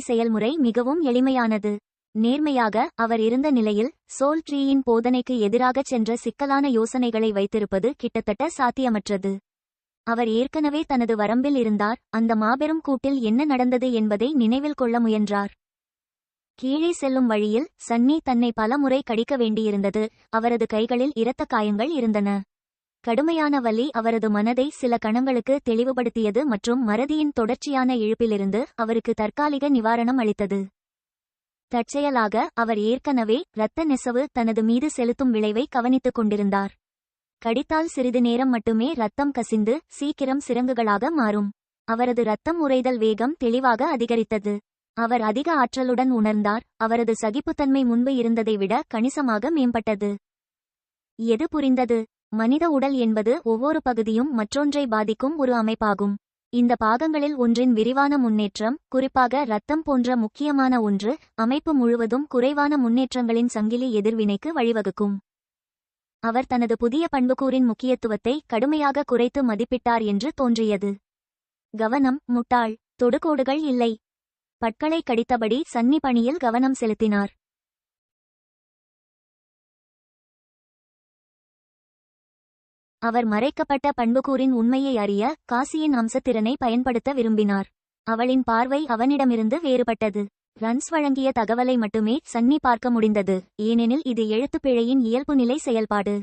சோதனை செயல்முறை மிகவும் எளிமையானது. நேர்மையாக அவர் இருந்த நிலையில் சோல் ட்ரீயின் போதனைக்கு எதிராகச் சென்ற சிக்கலான யோசனைகளை வைத்திருப்பது கிட்டத்தட்ட சாத்தியமற்றது. அவர் ஏற்கனவே தனது வரம்பில் இருந்தார். அந்த மாபெரும் கூட்டில் என்ன நடந்தது என்பதை நினைவில் கொள்ள முயன்றார். கீழே செல்லும் வழியில் சன்னி தன்னை பல முறை கடிக்க வேண்டியிருந்தது. அவரது கைகளில் இரத்த காயங்கள் இருந்தன. கடுமையான வலி அவரது மனதை சில கணங்களுக்கு தெளிவுபடுத்தியது மற்றும் மறதியின் தொடர்ச்சியான இழுப்பிலிருந்து அவருக்கு தற்காலிக நிவாரணம் அளித்தது. தற்செயலாக அவர் ஏற்கனவே இரத்த நெசவு தனது மீது செலுத்தும் விளைவை கவனித்துக் கொண்டிருந்தார். கடித்தால் சிறிது நேரம் மட்டுமே இரத்தம் கசிந்து சீக்கிரம் சிரங்குகளாக மாறும். அவரது இரத்தம் உறைதல் வேகம் தெளிவாக அதிகரித்தது. அவர் அதிக ஆற்றலுடன் உணர்ந்தார். அவரது சகிப்புத்தன்மை முன்பு இருந்ததை விட கணிசமாக மேம்பட்டது. எது புரிந்தது? மனித உடல் என்பது ஒவ்வொரு பகுதியும் மற்றொன்றை பாதிக்கும் ஒரு அமைப்பாகும். இந்த பாகங்களில் ஒன்றின் விரிவான முன்னேற்றம், குறிப்பாக இரத்தம் போன்ற முக்கியமான ஒன்று, அமைப்பு முழுவதும் குறைவான முன்னேற்றங்களின் சங்கிலி எதிர்வினைக்கு வழிவகுக்கும். அவர் தனது புதிய பண்புக்கூறின் முக்கியத்துவத்தை கடுமையாக குறைத்து மதிப்பிட்டார் என்று தோன்றியது. கவனம், முட்டாள். தொடுகோடுகள் இல்லை. பற்களை கடித்தபடி சன்னி பணியில் கவனம் செலுத்தினார். அவர் மறைக்கப்பட்ட பண்புக்கூறின் உண்மையை அறிய காசியின் அம்சத்திறனை பயன்படுத்த விரும்பினார். அவளின் பார்வை அவனிடமிருந்து வேறுபட்டது. ரன்ஸ் வழங்கிய தகவலை மட்டுமே சன்னி பார்க்க முடிந்தது, ஏனெனில் இது எழுத்துப்பிழையின் இயல்புநிலை செயல்பாடு.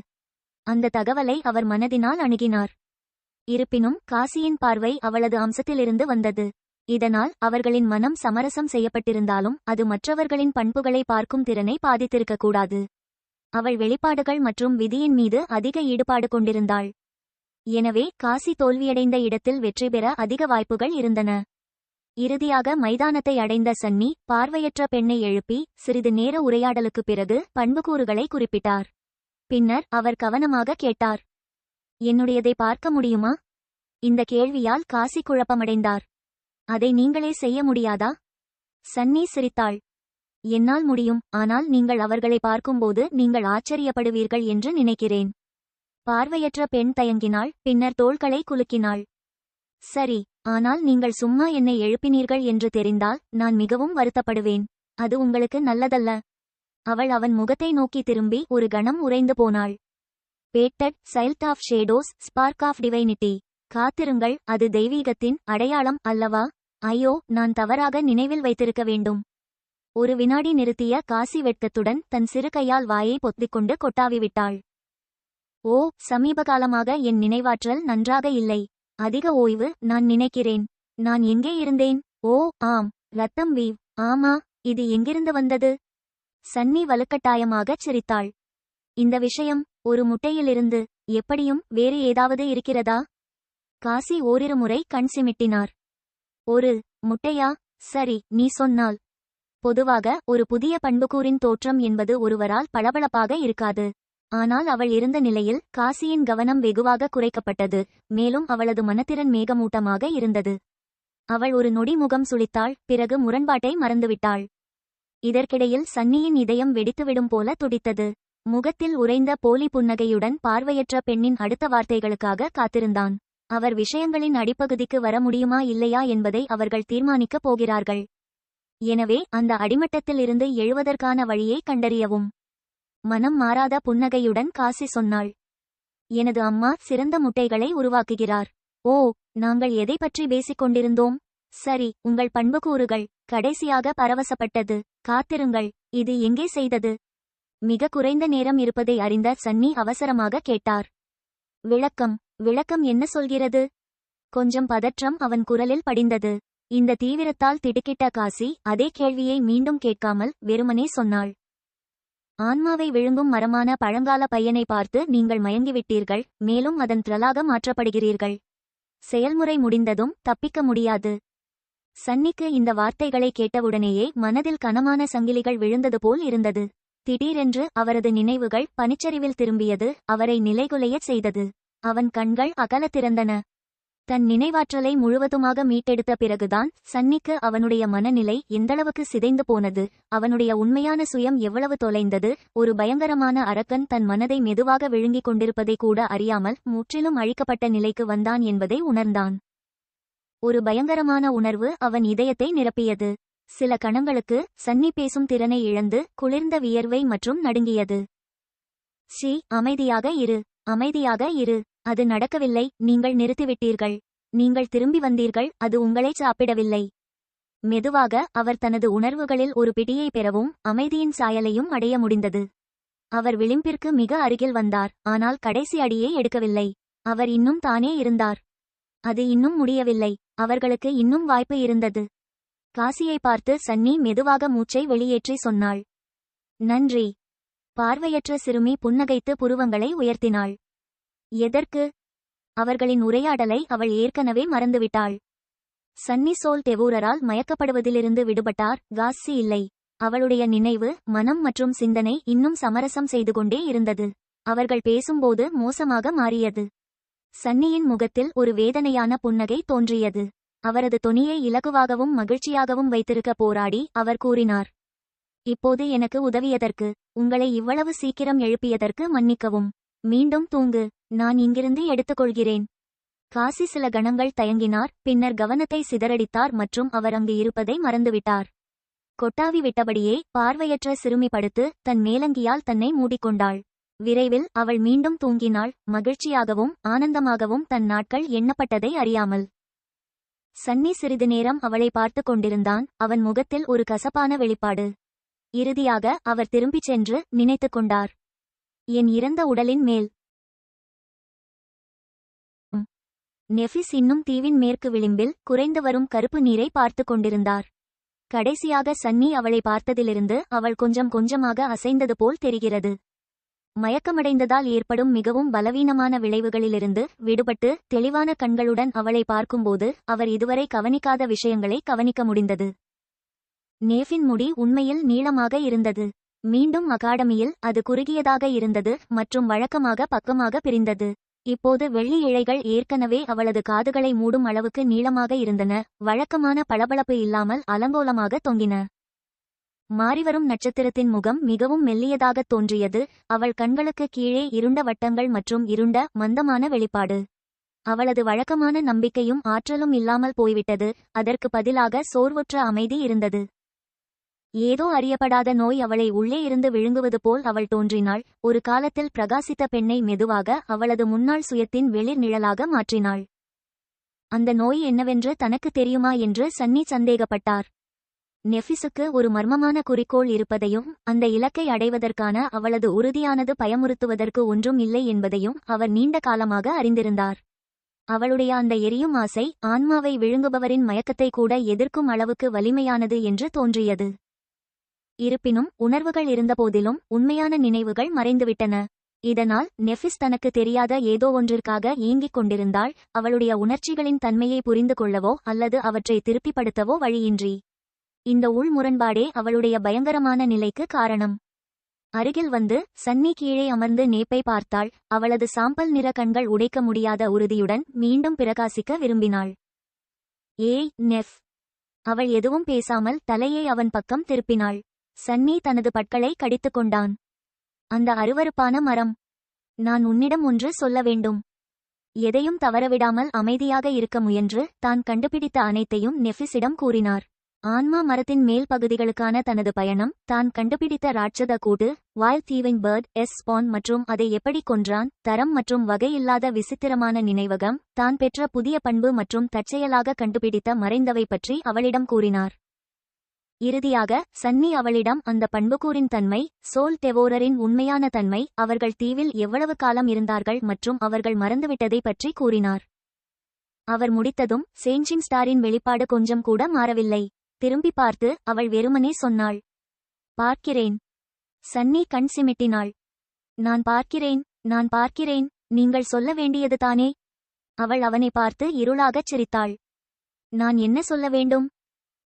அந்த தகவலை அவர் மனதினால் அணுகினார். இருப்பினும் காசியின் பார்வை அவளது அம்சத்திலிருந்து வந்தது. இதனால் அவர்களின் மனம் சமரசம் செய்யப்பட்டிருந்தாலும் அது மற்றவர்களின் பண்புகளை பார்க்கும் திறனை பாதித்திருக்கக்கூடாது. அவள் வெளிப்பாடுகள் மற்றும் விதியின் மீது அதிக ஈடுபாடு கொண்டிருந்தாள். எனவே காசி தோல்வியடைந்த இடத்தில் வெற்றி பெற அதிக வாய்ப்புகள் இருந்தன. இறுதியாக மைதானத்தை அடைந்த சன்னி பார்வையற்ற பெண்ணை எழுப்பி சிறிது நேர உரையாடலுக்குப் பிறகு பண்புக்கூறுகளை குறிப்பிட்டார். பின்னர் அவர் கவனமாக கேட்டார். என்னுடையதை பார்க்க முடியுமா? இந்த கேள்வியால் காசி குழப்பமடைந்தார். அதை நீங்களே செய்ய முடியாதா? சன்னி சிரித்தாள். என்னால் முடியும், ஆனால் நீங்கள் அவர்களை பார்க்கும்போது நீங்கள் ஆச்சரியப்படுவீர்கள் என்று நினைக்கிறேன். பார்வையற்ற பெண் தயங்கினாள், பின்னர் தோள்களை குலுக்கினாள். சரி, ஆனால் நீங்கள் சும்மா என்னை எழுப்பினீர்கள் என்று தெரிந்தால் நான் மிகவும் வருத்தப்படுவேன். அது உங்களுக்கு நல்லதல்ல. அவள் அவன் முகத்தை நோக்கி திரும்பி ஒரு கணம் உறைந்து போனாள். Battered child of shadows, spark of divinity. காத்திருங்கள், அது தெய்வீகத்தின் அடையாளம் அல்லவா? ஐயோ, நான் தவறாக நினைவில் வைத்திருக்க வேண்டும். ஒரு வினாடி நிறுத்திய காசி வெட்கத்துடன் தன் சிறு கையால் வாயை பொத்திக்கொண்டு கொட்டாவிவிட்டாள். ஓ, சமீபகாலமாக என் நினைவாற்றல் நன்றாக இல்லை. அதிக ஓய்வு. நான் நினைக்கிறேன். நான் எங்கே இருந்தேன்? ஓ ஆம், ரத்தம் வீவ். ஆமா, இது எங்கிருந்து வந்தது? சன்னி வலுக்கட்டாயமாகச் சிரித்தாள். இந்த விஷயம் ஒரு முட்டையிலிருந்து. எப்படியும் வேறு ஏதாவது இருக்கிறதா? காசி ஓரிரு முறை கண் சிமிட்டினார். ஒரு முட்டையா? சரி, நீ சொன்னால். பொதுவாக ஒரு புதிய பண்புக்கூறின் தோற்றம் என்பது ஒருவரால் பளபளப்பாக இருக்காது. ஆனால் அவள் இருந்த நிலையில் காசியின் கவனம் வெகுவாக குறைக்கப்பட்டது, மேலும் அவளது மனத்திறன் மேகமூட்டமாக இருந்தது. அவள் ஒரு நொடி முகம் சுளித்தாள், பிறகு முரண்பாட்டை மறந்துவிட்டாள். இதற்கிடையில் சன்னியின் இதயம் வெடித்துவிடும் போல துடித்தது. முகத்தில் உறைந்த போலி புன்னகையுடன் பார்வையற்ற பெண்ணின் அடுத்த வார்த்தைகளுக்காக காத்திருந்தான். அவர் விஷயங்களின் அடிப்பகுதிக்கு வர முடியுமா இல்லையா என்பதை அவர்கள் தீர்மானிக்கப் போகிறார்கள். எனவே அந்த அடிமட்டத்தில் இருந்து எழுவதற்கான வழியை கண்டறியவும். மனம் மாறாத புன்னகையுடன் காசி சொன்னாள். எனது அம்மா சிறந்த முட்டைகளை உருவாக்குகிறார். ஓ, நாங்கள் எதை பற்றி பேசிக் கொண்டிருந்தோம்? சரி, உங்கள் பண்புக்கூறுகள். கடைசியாக பரவசப்பட்டது. காத்திருங்கள், இது எங்கே செய்தது? மிக குறைந்த நேரம் இருப்பதை அறிந்த சன்னி அவசரமாக கேட்டார். விளக்கம் என்ன சொல்கிறது? கொஞ்சம் பதற்றம் அவன் குரலில் படிந்தது. இந்த தீவிரத்தால் திடுக்கிட்ட காசி அதே கேள்வியை மீண்டும் கேட்காமல் வெறுமனே சொன்னாள். ஆன்மாவை விழுங்கும் மரமான பழங்கால பையனை பார்த்து நீங்கள் மயங்கிவிட்டீர்கள், மேலும் அதன் த்ரலாக மாற்றப்படுகிறீர்கள். செயல்முறை முடிந்ததும் தப்பிக்க முடியாது. சன்னிக்கு இந்த வார்த்தைகளை கேட்டவுடனேயே மனதில் கனமான சங்கிலிகள் விழுந்தது போல் இருந்தது. திடீரென்று அவரது நினைவுகள் பனிச்சரிவில் திரும்பியது, அவரை நிலைகுலையச் செய்தது. அவன் கண்கள் அகல திறந்தன. தன் நினைவாற்றலை முழுவதுமாக மீட்டெடுத்த பிறகுதான் சன்னிக்கு அவனுடைய மனநிலை எந்தளவுக்கு சிதைந்து போனது, அவனுடைய உண்மையான சுயம் எவ்வளவு தொலைந்தது, ஒரு பயங்கரமான அரக்கன் தன் மனதை மெதுவாக விழுங்கிக் கொண்டிருப்பதை கூட அறியாமல் முற்றிலும் அழிக்கப்பட்ட நிலைக்கு வந்தான் என்பதை உணர்ந்தான். ஒரு பயங்கரமான உணர்வு அவன் இதயத்தை நிரப்பியது. சில கணங்களுக்கு சன்னி பேசும் திறனை இழந்து குளிர்ந்த வியர்வை மற்றும் நடுங்கியது. ஷீ, அமைதியாக இரு, அமைதியாக இரு. அது நடக்கவில்லை, நீங்கள் நிறுத்திவிட்டீர்கள். நீங்கள் திரும்பி வந்தீர்கள், அது உங்களை சாப்பிடவில்லை. மெதுவாக அவர் தனது உணர்வுகளில் ஒரு பிடியை பெறவும் அமைதியின் சாயலையும் அடைய முடிந்தது. அவர் விளிம்பிற்கு மிக அருகில் வந்தார், ஆனால் கடைசி அடியை எடுக்கவில்லை. அவர் இன்னும் தானே இருந்தார். அது இன்னும் முடியவில்லை. அவர்களுக்கு இன்னும் வாய்ப்பு இருந்தது. காசியை பார்த்து சன்னி மெதுவாக மூச்சை வெளியேற்றி சொன்னாள், நன்றி. பார்வையற்ற சிறுமி புன்னகைத்து புருவங்களை உயர்த்தினாள். எதற்கு? அவர்களின் உரையாடலை அவள் ஏற்கனவே மறந்துவிட்டாள். சன்னி சோல் டெவூரரால் மயக்கப்படுவதிலிருந்து விடுபட்டார், காசி இல்லை. அவளுடைய நினைவு, மனம் மற்றும் சிந்தனை இன்னும் சமரசம் செய்து கொண்டே இருந்தது. அவர்கள் பேசும்போது மோசமாக மாறியது. சன்னியின் முகத்தில் ஒரு வேதனையான புன்னகை தோன்றியது. அவரது தொனியை இலகுவாகவும் மகிழ்ச்சியாகவும் வைத்திருக்க போராடி அவர் கூறினார், இப்போது எனக்கு உதவியதற்கு, உங்களை இவ்வளவு சீக்கிரம் எழுப்பியதற்கு மன்னிக்கவும். மீண்டும் தூங்கு, நான் இங்கிருந்து எடுத்துக்கொள்கிறேன். காசி சில கணங்கள் தயங்கினார், பின்னர் கவனத்தை சிதறடித்தார் மற்றும் அவர் அங்கு இருப்பதை மறந்துவிட்டார். கொட்டாவி விட்டபடியே பார்வையற்ற சிறுமி படுத்து தன் மேலங்கியால் தன்னை மூடிக்கொண்டாள். விரைவில் அவள் மீண்டும் தூங்கினாள், மகிழ்ச்சியாகவும் ஆனந்தமாகவும், தன் நாட்கள் எண்ணப்பட்டதை அறியாமல். சன்னி சிறிது நேரம் அவளை பார்த்து கொண்டிருந்தான், அவன் முகத்தில் ஒரு கசப்பான வெளிப்பாடு. இறுதியாக அவர் திரும்பிச் சென்று நினைத்து கொண்டார், என் இறந்த உடலின் மேல். நெஃபிஸ் இன்னும் தீவின் மேற்கு விளிம்பில் குறைந்து வரும் கருப்பு நீரை பார்த்து கொண்டிருந்தார். கடைசியாக சன்னி அவளை பார்த்ததிலிருந்து அவள் கொஞ்சம் கொஞ்சமாக அசைந்தது போல் தெரிகிறது. மயக்கமடைந்ததால் ஏற்படும் மிகவும் பலவீனமான விளைவுகளிலிருந்து விடுபட்டு தெளிவான கண்களுடன் அவளை பார்க்கும்போது அவர் இதுவரை கவனிக்காத விஷயங்களை கவனிக்க முடிந்தது. நேஃபின் முடி உண்மையில் நீளமாக இருந்தது. மீண்டும் அகாடமியில் அது குறுகியதாக இருந்தது மற்றும் வழக்கமாக பக்கமாக பிரிந்தது. இப்போது வெள்ளி இழைகள் ஏற்கனவே அவளது காதுகளை மூடும் அளவுக்கு நீளமாக இருந்தன, வழக்கமான பளபளப்பு இல்லாமல் அலங்கோலமாக தொங்கின. மாறிவரும் நட்சத்திரத்தின் முகம் மிகவும் மெல்லியதாகத் தோன்றியது, அவள் கண்களுக்கு கீழே இருண்ட வட்டங்கள் மற்றும் இருண்ட மந்தமான வெளிப்பாடு. அவளது வழக்கமான நம்பிக்கையும் ஆற்றலும் இல்லாமல் போய்விட்டது, அதற்கு பதிலாக சோர்வுற்ற அமைதி இருந்தது. ஏதோ அறியப்படாத நோய் அவளை உள்ளே இருந்து விழுங்குவது போல் அவள் தோன்றினாள். ஒரு காலத்தில் பிரகாசித்த பெண்ணை மெதுவாக அவளது முன்னாள் சுயத்தின் வெளிர் நிழலாக மாற்றினாள். அந்த நோய் என்னவென்று தனக்கு தெரியுமா என்று சன்னி சந்தேகப்பட்டார். நெஃபிஸுக்கு ஒரு மர்மமான குறிக்கோள் இருப்பதையும் அந்த இலக்கை அடைவதற்கான அவளது உறுதியானது பயமுறுத்துவதற்கு ஒன்றும் இல்லை என்பதையும் அவர் நீண்ட காலமாக அறிந்திருந்தார். அவளுடைய அந்த எரியும் ஆசை ஆன்மாவை விழுங்குபவரின் மயக்கத்தை கூட எதிர்க்கும் அளவுக்கு வலிமையானது என்று தோன்றியது. இருப்பினும் உணர்வுகள் இருந்தபோதிலும் உண்மையான நினைவுகள் மறைந்துவிட்டன. இதனால் நெஃபிஸ் தனக்கு தெரியாத ஏதோ ஒன்றிற்காக ஏங்கிக் கொண்டிருந்தாள், அவளுடைய உணர்ச்சிகளின் தன்மையை புரிந்து கொள்ளவோ அல்லது அவற்றை திருப்பிப்படுத்தவோ வழியின்றி. இந்த உள் முரண்பாடே அவளுடைய பயங்கரமான நிலைக்கு காரணம். அருகில் வந்து சன்னி கீழே அமர்ந்து நேப்பை பார்த்தாள். அவளது சாம்பல் நிற கண்கள் உடைக்க முடியாத உறுதியுடன் மீண்டும் பிரகாசிக்க விரும்பினாள். ஏய் நெஃப். அவள் எதுவும் பேசாமல் தலையை அவன் பக்கம் திருப்பினாள். சன்னி தனது பற்களை கடித்துக் கொண்டான். அந்த அருவருப்பான மரம். நான் உன்னிடம் ஒன்று சொல்ல வேண்டும். எதையும் தவறவிடாமல் அமைதியாக இருக்க முயன்று தான் கண்டுபிடித்த அனைத்தையும் நெஃபிஸிடம் கூறினார். ஆன்மா மரத்தின் மேல் பகுதிகளுக்கான தனது பயணம், தான் கண்டுபிடித்த ராட்சத கூடு, வாய்ல்ட் தீவிங் பேர்ட் ஸ்பான் மற்றும் அதை எப்படி கொன்றான், தரம் மற்றும் வகை இல்லாத விசித்திரமான நினைவகம், தான் பெற்ற புதிய பண்பு மற்றும் தற்செயலாக கண்டுபிடித்த மறைந்தவை பற்றி அவளிடம் கூறினார். இறுதியாக சன்னி அவளிடம் அந்த பண்புக்கூறின் தன்மை, சோல் டெவோரரின் உண்மையான தன்மை, அவர்கள் தீவில் எவ்வளவு காலம் இருந்தார்கள் மற்றும் அவர்கள் மறந்துவிட்டதை பற்றி கூறினார். அவர் முடித்ததும் சேஞ்சிங் ஸ்டாரின் வெளிப்பாடு கொஞ்சம் கூட மாறவில்லை. திரும்பி பார்த்து அவள் வெறுமனே சொன்னாள், பார்க்கிறேன். சன்னி கண் சிமிட்டினாள். நான் பார்க்கிறேன், நான் பார்க்கிறேன், நீங்கள் சொல்ல வேண்டியது தானே. அவள் அவனை பார்த்து இருளாகச் சிரித்தாள். நான் என்ன சொல்ல வேண்டும்?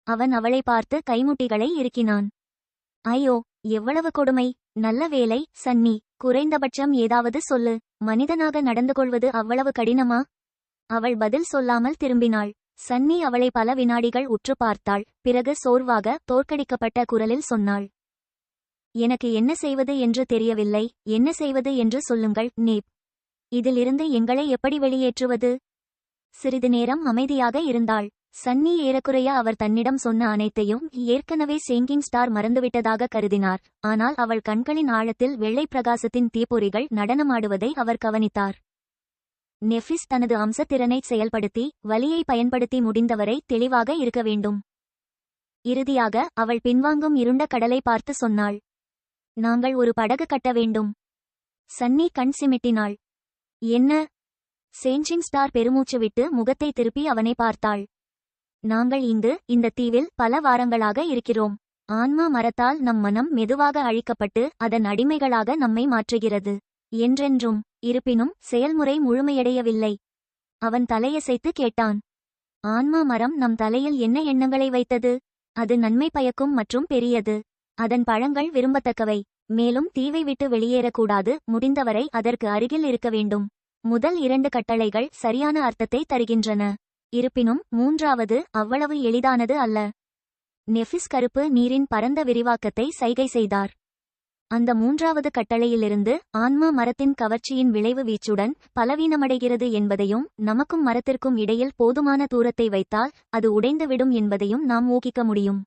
அவன் அவளை பார்த்து கைமுட்டிகளை இறுக்கினான். ஐயோ, எவ்வளவு கொடுமை. நல்ல வேலை சன்னி, குறைந்தபட்சம் ஏதாவது சொல்லு. மனிதனாக நடந்து கொள்வது அவ்வளவு கடினமா? அவள் பதில் சொல்லாமல் திரும்பினாள். சன்னி அவளை பல வினாடிகள் உற்று பார்த்தாள். பிறகு சோர்வாக தோற்கடிக்கப்பட்ட குரலில் சொன்னாள், எனக்கு என்ன செய்வது என்று தெரியவில்லை. என்ன செய்வது என்று சொல்லுங்கள் நேப். இதிலிருந்து எங்களை எப்படி வெளியேற்றுவது? சிறிது நேரம் அமைதியாக இருந்தாள். சன்னி ஏறக்குறைய அவர் தன்னிடம் சொன்ன அனைத்தையும் ஏற்கனவே சேங்கிங் ஸ்டார் மறந்துவிட்டதாக கருதினார். ஆனால் அவள் கண்களின் ஆழத்தில் வெள்ளை பிரகாசத்தின் தீப்பொறிகள் நடனமாடுவதை அவர் கவனித்தார். நெஃபிஸ் தனது அம்சத்திறனை செயல்படுத்தி வலியை பயன்படுத்தி முடிந்தவரை தெளிவாக இருக்க வேண்டும். இறுதியாக அவள் பின்வாங்கும் இருண்ட கடலை பார்த்து சொன்னாள், நாங்கள் ஒரு படகு கட்ட வேண்டும். சன்னி கண் சிமிட்டினாள். என்ன? சேஞ்சிங் ஸ்டார் பெருமூச்சு விட்டு முகத்தை திருப்பி அவனை பார்த்தாள். நாங்கள் இந்த தீவில் பல வாரங்களாக இருக்கிறோம். ஆன்மா மரத்தால் நம் மனம் மெதுவாக அழிக்கப்பட்டு அதன் அடிமைகளாக நம்மை மாற்றுகிறது. என்றென்றும். இருப்பினும் செயல்முறை முழுமையடையவில்லை. அவன் தலையசைத்து கேட்டான், ஆன்மா மரம் நம் தலையில் என்ன எண்ணங்களை வைத்தது? அது நன்மை பயக்கும் மற்றும் பெரியது. அதன் பழங்கள் விரும்பத்தக்கவை. மேலும் தீவை விட்டு வெளியேறக்கூடாது. முடிந்தவரை அதற்கு அருகில் இருக்க வேண்டும். முதல் 2 கட்டளைகள் சரியான அர்த்தத்தை தருகின்றன. இருப்பினும் 3வது அவ்வளவு எளிதானது அல்ல. நெஃபிஸ் கருப்பு நீரின் பரந்த விரிவாக்கத்தை சைகை செய்தார். அந்த 3வது கட்டளையிலிருந்து ஆன்மா மரத்தின் கவர்ச்சியின் விளைவு வீச்சுடன் பலவீனமடைகிறது என்பதையும் நமக்கும் மரத்திற்கும் இடையில் போதுமான தூரத்தை வைத்தால் அது உடைந்துவிடும் என்பதையும் நாம் ஊகிக்க முடியும்.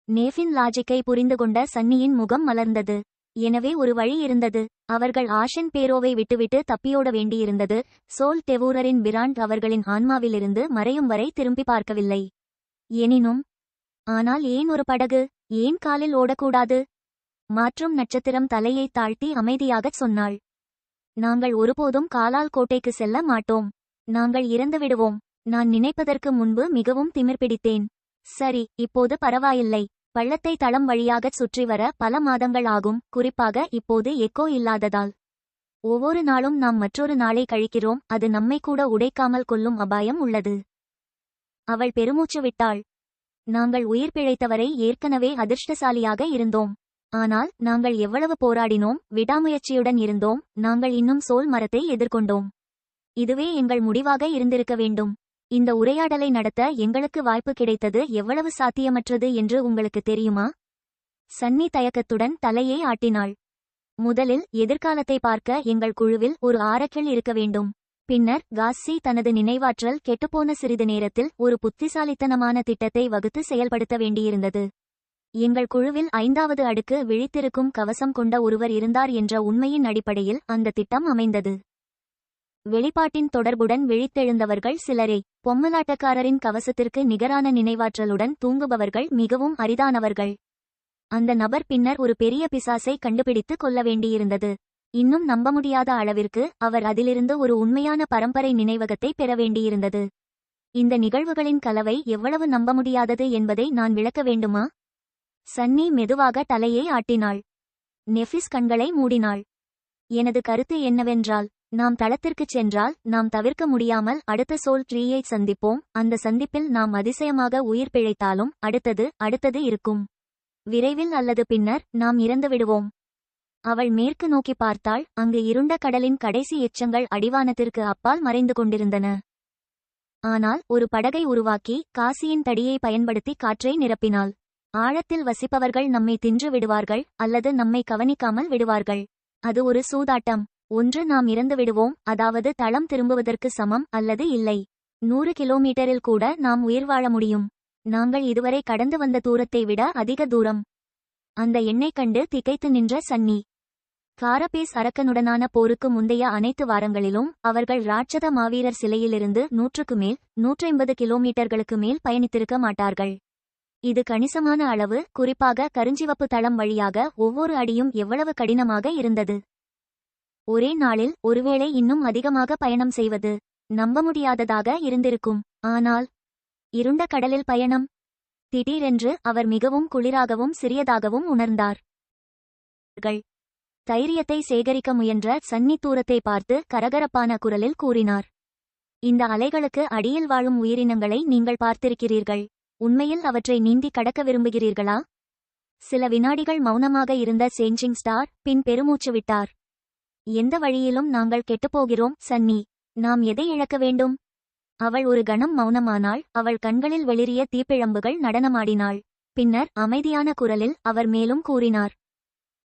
நேஃபின் லாஜிக்கை புரிந்துகொண்ட சன்னியின் முகம் மலர்ந்தது. எனவே ஒரு வழி இருந்தது. அவர்கள் ஆஷன் பேரோவை விட்டுவிட்டு தப்பியோட வேண்டியிருந்தது. சோல் டெவூரரின் பிராண்ட் அவர்களின் ஆன்மாவிலிருந்து மறையும் வரை திரும்பி பார்க்கவில்லை. எனினும், ஆனால் ஏன் ஒரு படகு? ஏன் காலில் ஓடக்கூடாது? மாற்றும் நட்சத்திரம் தலையை தாழ்த்தி அமைதியாகச் சொன்னாள், நாங்கள் ஒருபோதும் காலால் கோட்டைக்கு செல்ல மாட்டோம். நாங்கள் இறந்து விடுவோம். நான் நினைப்பதற்கு முன்பு மிகவும் திமிர்பிடித்தேன். சரி, இப்போது பரவாயில்லை. பள்ளத்தை தளம் வழியாகச் சுற்றி வர பல மாதங்கள் ஆகும், குறிப்பாக இப்போது எக்கோ இல்லாததால். ஒவ்வொரு நாளும் நாம் மற்றொரு நாளை கழிக்கிறோம். அது நம்மை கூட உடைக்காமல் கொல்லும் அபாயம் உள்ளது. அவள் பெருமூச்சு விட்டாள். நாங்கள் உயிர் பிழைத்தவரை ஏற்கனவே அதிர்ஷ்டசாலியாக இருந்தோம். ஆனால் நாங்கள் எவ்வளவு போராடினோம், விடாமுயற்சியுடன் இருந்தோம். நாங்கள் இன்னும் சோல் மரத்தை எதிர்கொண்டோம். இதுவே எங்கள் முடிவாக இருந்திருக்க வேண்டும். இந்த உரையாடலை நடத்த எங்களுக்கு வாய்ப்பு கிடைத்தது எவ்வளவு சாத்தியமற்றது என்று உங்களுக்கு தெரியுமா? சன்னி தயக்கத்துடன் தலையை ஆட்டினாள். முதலில் எதிர்காலத்தை பார்க்க எங்கள் குழுவில் ஒரு ஆரக்கிள் இருக்க வேண்டும். பின்னர் காஸ்ஸி தனது நினைவாற்றல் கெட்டுப்போன சிறிது நேரத்தில் ஒரு புத்திசாலித்தனமான திட்டத்தை வகுத்து செயல்படுத்த வேண்டியிருந்தது. எங்கள் குழுவில் 5வது அடுக்கு விழித்திருக்கும் கவசம் கொண்ட ஒருவர் இருந்தார் என்ற உண்மையின் அடிப்படையில் அந்த திட்டம் அமைந்தது. வெளிப்பாட்டின் தொடர்புடன் விழித்தெழுந்தவர்கள் சிலரே. பொம்மலாட்டக்காரரின் கவசத்திற்கு நிகரான நினைவாற்றலுடன் தூங்குபவர்கள் மிகவும் அரிதானவர்கள். அந்த நபர் பின்னர் ஒரு பெரிய பிசாசை கண்டுபிடித்து கொள்ள வேண்டியிருந்தது. இன்னும் நம்ப முடியாத அளவிற்கு அவர் அதிலிருந்து ஒரு உண்மையான பரம்பரை நினைவகத்தை பெற வேண்டியிருந்தது. இந்த நிகழ்வுகளின் கலவை எவ்வளவு நம்ப முடியாதது என்பதை நான் விளக்க வேண்டுமா? சன்னி மெதுவாக தலையை ஆட்டினாள். நெஃபிஸ் கண்களை மூடினாள். எனது கருத்து என்னவென்றால், நாம் தளத்திற்குச் சென்றால் நாம் தவிர்க்க முடியாமல் அடுத்த சோல் ட்ரீயை சந்திப்போம். அந்த சந்திப்பில் நாம் அதிசயமாக உயிர் பிழைத்தாலும் அடுத்தது இருக்கும். விரைவில் அல்லது பின்னர் நாம் இறந்து விடுவோம். அவள் மேற்கு நோக்கி பார்த்தாள். அங்கு இருண்ட கடலின் கடைசி எச்சங்கள் அடிவானத்திற்கு அப்பால் மறைந்து கொண்டிருந்தன. ஆனால் ஒரு படகை உருவாக்கி காசியின் தடியை பயன்படுத்தி காற்றை நிரப்பினாள். ஆழத்தில் வசிப்பவர்கள் நம்மை தின்று விடுவார்கள் அல்லது நம்மை கவனிக்காமல் விடுவார்கள். அது ஒரு சூதாட்டம். ஒன்று நாம் இறந்து விடுவோம், அதாவது தளம் திரும்புவதற்கு சமம், அல்லது இல்லை. 100 கிலோமீட்டரில் கூட நாம் உயிர் வாழ முடியும். நாங்கள் இதுவரை கடந்து வந்த தூரத்தை விட அதிக தூரம். அந்த எண்ணெய் கண்டு திகைத்து நின்ற சன்னி. காரபேஸ் அரக்கனுடனான போருக்கு முந்தைய அனைத்து வாரங்களிலும் அவர்கள் ராட்சத மாவீரர் சிலையிலிருந்து 100க்கு மேல் 150 கிலோமீட்டர்களுக்கு மேல் பயணித்திருக்க மாட்டார்கள். இது கணிசமான அளவு. குறிப்பாக கருஞ்சிவப்பு தளம் வழியாக ஒவ்வொரு அடியும் எவ்வளவு கடினமாக இருந்தது. ஒரே நாளில் ஒருவேளை இன்னும் அதிகமாக பயணம் செய்வது நம்ப முடியாததாக இருந்திருக்கும். ஆனால் இருண்ட கடலில் பயணம். திடீரென்று அவர் மிகவும் குளிராகவும் சிறியதாகவும் உணர்ந்தார். தைரியத்தை சேகரிக்க முயன்ற சன்னி தூரத்தை பார்த்து கரகரப்பான குரலில் கூறினார், இந்த அலைகளுக்கு அடியில் வாழும் உயிரினங்களை நீங்கள் பார்த்திருக்கிறீர்கள். உண்மையில் அவற்றை நீந்தி கடக்க விரும்புகிறீர்களா? சில வினாடிகள் மௌனமாக இருந்த சேஞ்சிங் ஸ்டார் பின் பெருமூச்சு விட்டார். எந்த வழியிலும் நாங்கள் கெட்டுப்போகிறோம் சன்னி. நாம் எதை இழக்க வேண்டும்? அவள் ஒரு கணம் மௌனமானாள். அவள் கண்களில் வெளிரிய தீப்பிழம்புகள் நடனமாடினாள். பின்னர் அமைதியான குரலில் அவர் மேலும் கூறினார்,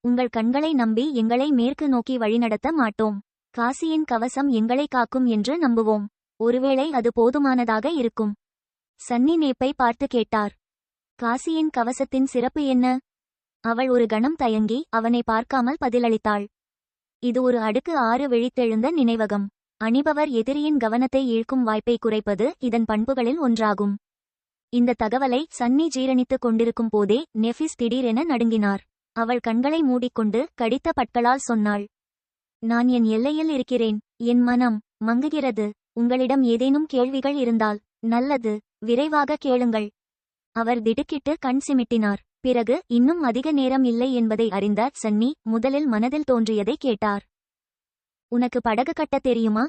உங்கள் கண்களை நம்பி எங்களை மேற்கு நோக்கி வழிநடத்த மாட்டோம். காசியின் கவசம் எங்களை காக்கும் என்று நம்புவோம். ஒருவேளை அது போதுமானதாக இருக்கும். சன்னி நேப்பை பார்த்து கேட்டார். காசியின் கவசத்தின் சிறப்பு என்ன? அவள் ஒரு கணம் தயங்கி அவனை பார்க்காமல் பதிலளித்தாள். இது ஒரு அடுக்கு 6 விழித்தெழுந்த நினைவகம். அணிபவர் எதிரியின் கவனத்தை இழுக்கும் வாய்ப்பை குறைப்பது இதன் பண்புகளில் ஒன்றாகும். இந்த தகவலை சன்னி ஜீரணித்துக் கொண்டிருக்கும் போதே நெஃபிஸ் திடீரென நடுங்கினார். அவள் கண்களை மூடிக்கொண்டு கடித்த பற்களால் சொன்னாள், நான் என் எல்லையில் இருக்கிறேன். என் மனம் மங்குகிறது. உங்களிடம் ஏதேனும் கேள்விகள் இருந்தால் நல்லது, விரைவாக கேளுங்கள். அவர் திடுக்கிட்டு கண் சிமிட்டினார். பிறகு இன்னும் அதிக நேரம் இல்லை என்பதை அறிந்த சன்னி முதலில் மனதில் தோன்றியதை கேட்டார். உனக்கு படகு கட்ட தெரியுமா?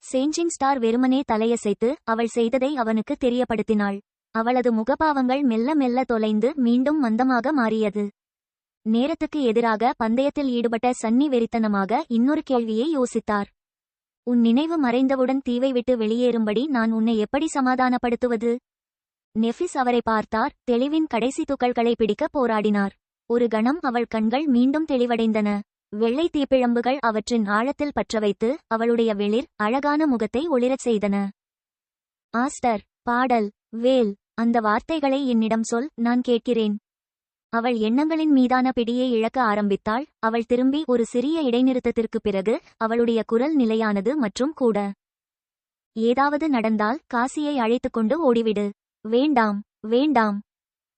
சேஞ்சிங் ஸ்டார் வெறுமனே தலையசைத்து அவள் செய்ததை அவனுக்கு தெரியப்படுத்தினாள். அவளது முகபாவங்கள் மெல்ல மெல்ல தொலைந்து மீண்டும் மந்தமாக மாறியது. நேரத்துக்கு எதிராக பந்தயத்தில் ஈடுபட்ட சன்னி வெறித்தனமாக இன்னொரு கேள்வியை யோசித்தார். உன் நினைவு மறைந்தவுடன் தீவை விட்டு வெளியேறும்படி நான் உன்னை எப்படி சமாதானப்படுத்துவது? நெஃபிஸ் அவரை பார்த்தார். தெளிவின் கடைசி துகள்களை பிடிக்க போராடினார். ஒரு கணம் அவள் கண்கள் மீண்டும் தெளிவடைந்தன. வெள்ளை தீப்பிழம்புகள் அவற்றின் ஆழத்தில் பற்றவைத்து அவளுடைய வெளிர் அழகான முகத்தை ஒளிரச் செய்தன. ஆஸ்டர், பாடல், வேல், அந்த வார்த்தைகளை என்னிடம் சொல், நான் கேட்கிறேன். அவள் எண்ணங்களின் மீதான பிடியை இழக்க ஆரம்பித்தாள். அவள் திரும்பி ஒரு சிறிய இடைநிறுத்தத்திற்கு பிறகு அவளுடைய குரல் நிலையானது மற்றும் கூட. ஏதாவது நடந்தால் காசியை அழைத்துக்கொண்டு ஓடிவிடு. வேண்டாம், வேண்டாம்.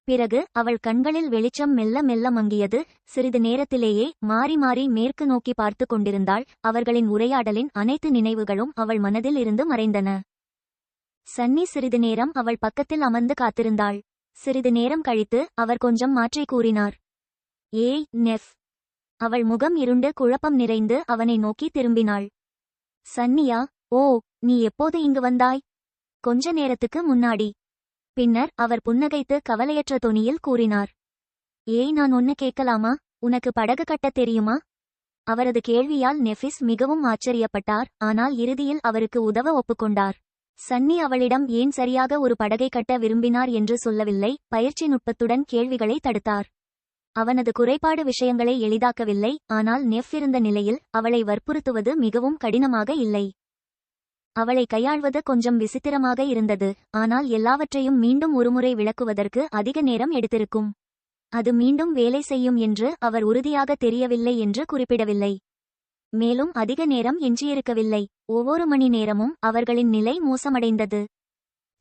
பிறகு அவள் கண்களில் வெளிச்சம் மெல்ல மெல்ல மங்கியது. சிறிது நேரத்திலேயே மாறி மாறி மேற்கு நோக்கி பார்த்து கொண்டிருந்தாள். அவர்களின் உரையாடலின் அனைத்து நினைவுகளும் அவள் மனதில் இருந்து மறைந்தன. சன்னி சிறிது நேரம் அவள் பக்கத்தில் அமர்ந்து காத்திருந்தாள். சிறிது நேரம் கழித்து அவர் கொஞ்சம் மாற்றி கூறினார். ஏய் நெஃப். அவள் முகம் இருண்டு குழப்பம் நிறைந்து அவனை நோக்கி திரும்பினாள். சன்னியா? ஓ, நீ எப்போது இங்கு வந்தாய்? கொஞ்ச நேரத்துக்கு முன்னாடி. பின்னர் அவர் புன்னகைத்து கவலையற்ற தொனியில் கூறினார். ஏய், நான் ஒன்னு கேட்கலாமா? உனக்கு படகு கட்டத் தெரியுமா? அவரது கேள்வியால் நெஃபிஸ் மிகவும் ஆச்சரியப்பட்டார். ஆனால் இறுதியில் அவருக்கு உதவ ஒப்புக்கொண்டார். சன்னி அவளிடம் ஏன் சரியாக ஒரு படகை கட்ட விரும்பினார் என்று சொல்லவில்லை. பயிற்சி நுட்பத்துடன் கேள்விகளை தடுத்தார். அவனது குறைபாடு விஷயங்களை எளிதாக்கவில்லை. ஆனால் நெஃப் இருந்த நிலையில் அவளை வற்புறுத்துவது மிகவும் கடினமாக இல்லை. அவளை கையாள்வது கொஞ்சம் விசித்திரமாக இருந்தது. ஆனால் எல்லாவற்றையும் மீண்டும் ஒருமுறை விளக்குவதற்கு அதிக நேரம் எடுத்திருக்கும். அது மீண்டும் வேலை செய்யும் என்று அவர் உறுதியாக தெரியவில்லை என்று குறிப்பிடவில்லை. மேலும் அதிக நேரம் எஞ்சியிருக்கவில்லை. ஒவ்வொரு மணி நேரமும் அவர்களின் நிலை மோசமடைந்தது.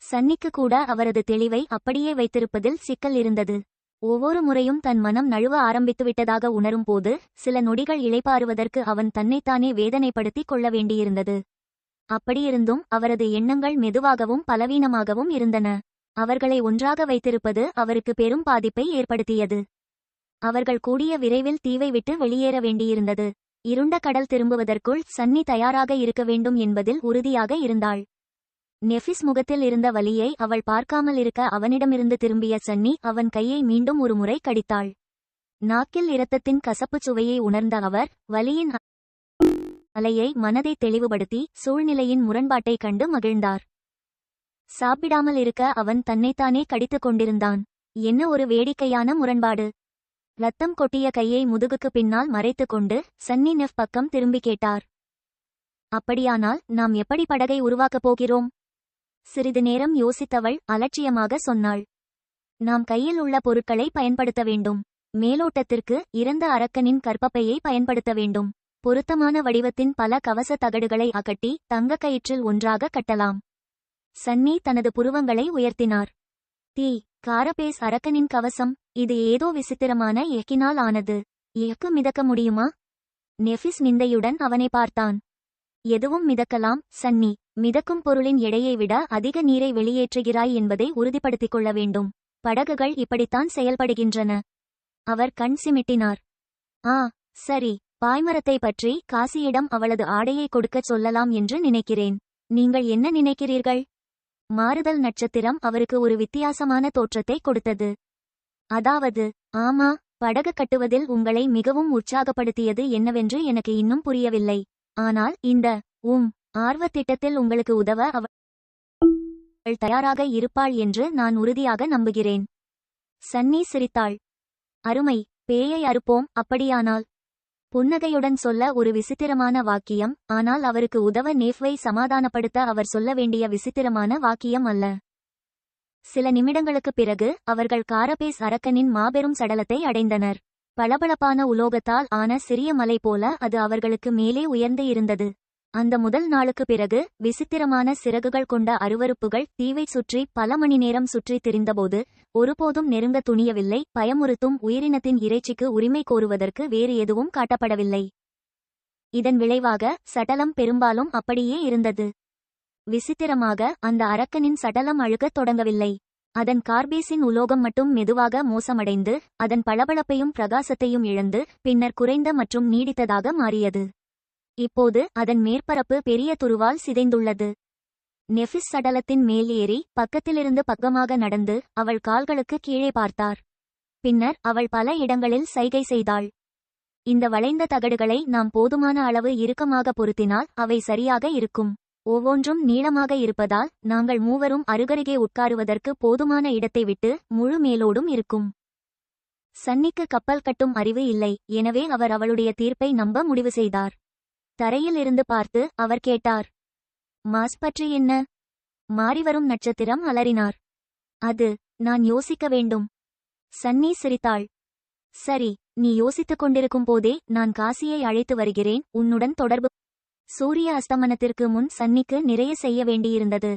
சன்னிக்கு கூட அவரது தெளிவை அப்படியே வைத்திருப்பதில் சிக்கல் இருந்தது. ஒவ்வொரு முறையும் தன் மனம் நழுவ ஆரம்பித்துவிட்டதாக உணரும் போது சில நொடிகள் இளைப்பாறுவதற்கு அவன் தன்னைத்தானே வேதனைப்படுத்திக் கொள்ள வேண்டியிருந்தது. அப்படியிருந்தும் அவரது எண்ணங்கள் மெதுவாகவும் பலவீனமாகவும் இருந்தன. அவர்களை ஒன்றாக வைத்திருப்பது அவருக்கு பெரும் பாதிப்பை ஏற்படுத்தியது. அவர்கள் கூடிய விரைவில் தீவை விட்டு வெளியேற வேண்டியிருந்தது. இருண்ட கடல் திரும்புவதற்குள் சன்னி தயாராக இருக்க வேண்டும் என்பதில் உறுதியாக இருந்தாள். நெஃபிஸ் முகத்தில் இருந்த வலியை அவள் பார்க்காமல் இருக்க அவனிடமிருந்து திரும்பிய சன்னி அவன் கையை மீண்டும் ஒரு முறை கடித்தாள். நாக்கில் இரத்தத்தின் கசப்புச் சுவையை உணர்ந்த அவர் வலியின் அலையை மனதை தெளிவுபடுத்தி சூழ்நிலையின் முரண்பாட்டை கண்டு மகிழ்ந்தார். சாப்பிடாமல் இருக்க அவன் தன்னைத்தானே கடித்துக் கொண்டிருந்தான். என்ன ஒரு வேடிக்கையான முரண்பாடு! ரத்தம் கொட்டிய கையை முதுகுக்கு பின்னால் மறைத்துக் கொண்டு சன்னி நெஃப் பக்கம் திரும்பி கேட்டார். அப்படியானால் நாம் எப்படி படகை உருவாக்கப் போகிறோம்? சிறிது நேரம் யோசித்தவள் அலட்சியமாக சொன்னாள். நாம் கையில் உள்ள பொருட்களை பயன்படுத்த வேண்டும். மேலோட்டத்திற்கு இறந்த அரக்கனின் கற்பப்பையை பயன்படுத்த வேண்டும். பொருத்தமான வடிவத்தின் பல கவச தகடுகளை அகட்டி தங்க கயிற்றில் ஒன்றாக கட்டலாம். சன்னி தனது புருவங்களை உயர்த்தினார். தீ காரபேஸ் அரக்கனின் கவசம், இது ஏதோ விசித்திரமான எக்கினால் ஆனது. எக்கு மிதக்க முடியுமா? நெஃபிஸ் நிந்தையுடன் அவனை பார்த்தான். எதுவும் மிதக்கலாம் சன்னி. மிதக்கும் பொருளின் எடையை விட அதிக நீரை வெளியேற்றுகிறாய் என்பதை உறுதிப்படுத்திக் கொள்ள வேண்டும். படகுகள் இப்படித்தான் செயல்படுகின்றன. அவர் கண் சிமிட்டினார். ஆ, சரி. பாய்மரத்தை பற்றி காசியிடம் அவளது ஆடையை கொடுக்கச் சொல்லலாம் என்று நினைக்கிறேன். நீங்கள் என்ன நினைக்கிறீர்கள்? மாறுதல் நட்சத்திரம் அவருக்கு ஒரு வித்தியாசமான தோற்றத்தை கொடுத்தது. அதாவது, ஆமா, படகு கட்டுவதில் உங்களை மிகவும் உற்சாகப்படுத்தியது என்னவென்று எனக்கு இன்னும் புரியவில்லை. ஆனால் இந்த ஆர்வத் திட்டத்தில் உங்களுக்கு உதவ அவள் தயாராக இருப்பாள் என்று நான் உறுதியாக நம்புகிறேன். சன்னி சிரித்தாள். அருமை, பேயை அறுப்போம். அப்படியானால்? புன்னகையுடன் சொல்ல ஒரு விசித்திரமான வாக்கியம். ஆனால் அவருக்கு உதவ நேஃப்வை சமாதானப்படுத்த அவர் சொல்ல வேண்டிய விசித்திரமான வாக்கியம் அல்ல. சில நிமிடங்களுக்குப் பிறகு அவர்கள் காரபேஸ் அரக்கனின் மாபெரும் சடலத்தை அடைந்தனர். பளபளப்பான உலோகத்தால் ஆன சிறிய மலை போல அது அவர்களுக்கு மேலே உயர்ந்து இருந்தது. அந்த முதல் நாளுக்குப் பிறகு விசித்திரமான சிறகுகள் கொண்ட அருவருப்புகள் தீவைச் சுற்றி பல மணி நேரம் சுற்றித் திரிந்தபோது ஒருபோதும் நெருங்க துணியவில்லை. பயமுறுத்தும் உயிரினத்தின் இறைச்சிக்கு உரிமை கோருவதற்கு வேறு எதுவும் காட்டப்படவில்லை. இதன் விளைவாக சடலம் பெரும்பாலும் அப்படியே இருந்தது. விசித்திரமாக அந்த அரக்கனின் சடலம் அழுகத் தொடங்கவில்லை. அதன் கார்பேசின் உலோகம் மட்டும் மெதுவாக மோசமடைந்து அதன் பளபளப்பையும் பிரகாசத்தையும் இழந்து பின்னர் குறைந்த மற்றும் நீடித்ததாக மாறியது. இப்போது அதன் மேற்பரப்பு பெரிய துருவால் சிதைந்துள்ளது. நெஃபிஸ் சடலத்தின் மேல் ஏறி பக்கத்திலிருந்து பக்கமாக நடந்து அவள் கால்களுக்கு கீழே பார்த்தார். பின்னர் அவள் பல இடங்களில் சைகை செய்தாள். இந்த வளைந்த தகடுகளை நாம் போதுமான அளவு இறுக்கமாக பொருத்தினால் அவை சரியாக இருக்கும். ஒவ்வொன்றும் நீளமாக இருப்பதால் நாங்கள் மூவரும் அருகருகே உட்காருவதற்கு போதுமான இடத்தை விட்டு முழு மேலோடும் இருக்கும். சன்னிக்கு கப்பல் கட்டும் அறிவு இல்லை. எனவே அவர் அவளுடைய தீர்ப்பை நம்ப முடிவு செய்தார். தரையில் இருந்து பார்த்து அவர் கேட்டார், மாஸ் பற்றி என்ன? மாறிவரும் நட்சத்திரம் அலறினார். அது, நான் யோசிக்க வேண்டும். சன்னி சிரித்தாள். சரி, நீ யோசித்துக் கொண்டிருக்கும் போதே நான் காசியை அழைத்து வருகிறேன். உன்னுடன் தொடர்பு. சூரிய அஸ்தமனத்திற்கு முன் சன்னிக்கு நிறைய செய்ய வேண்டியிருந்தது.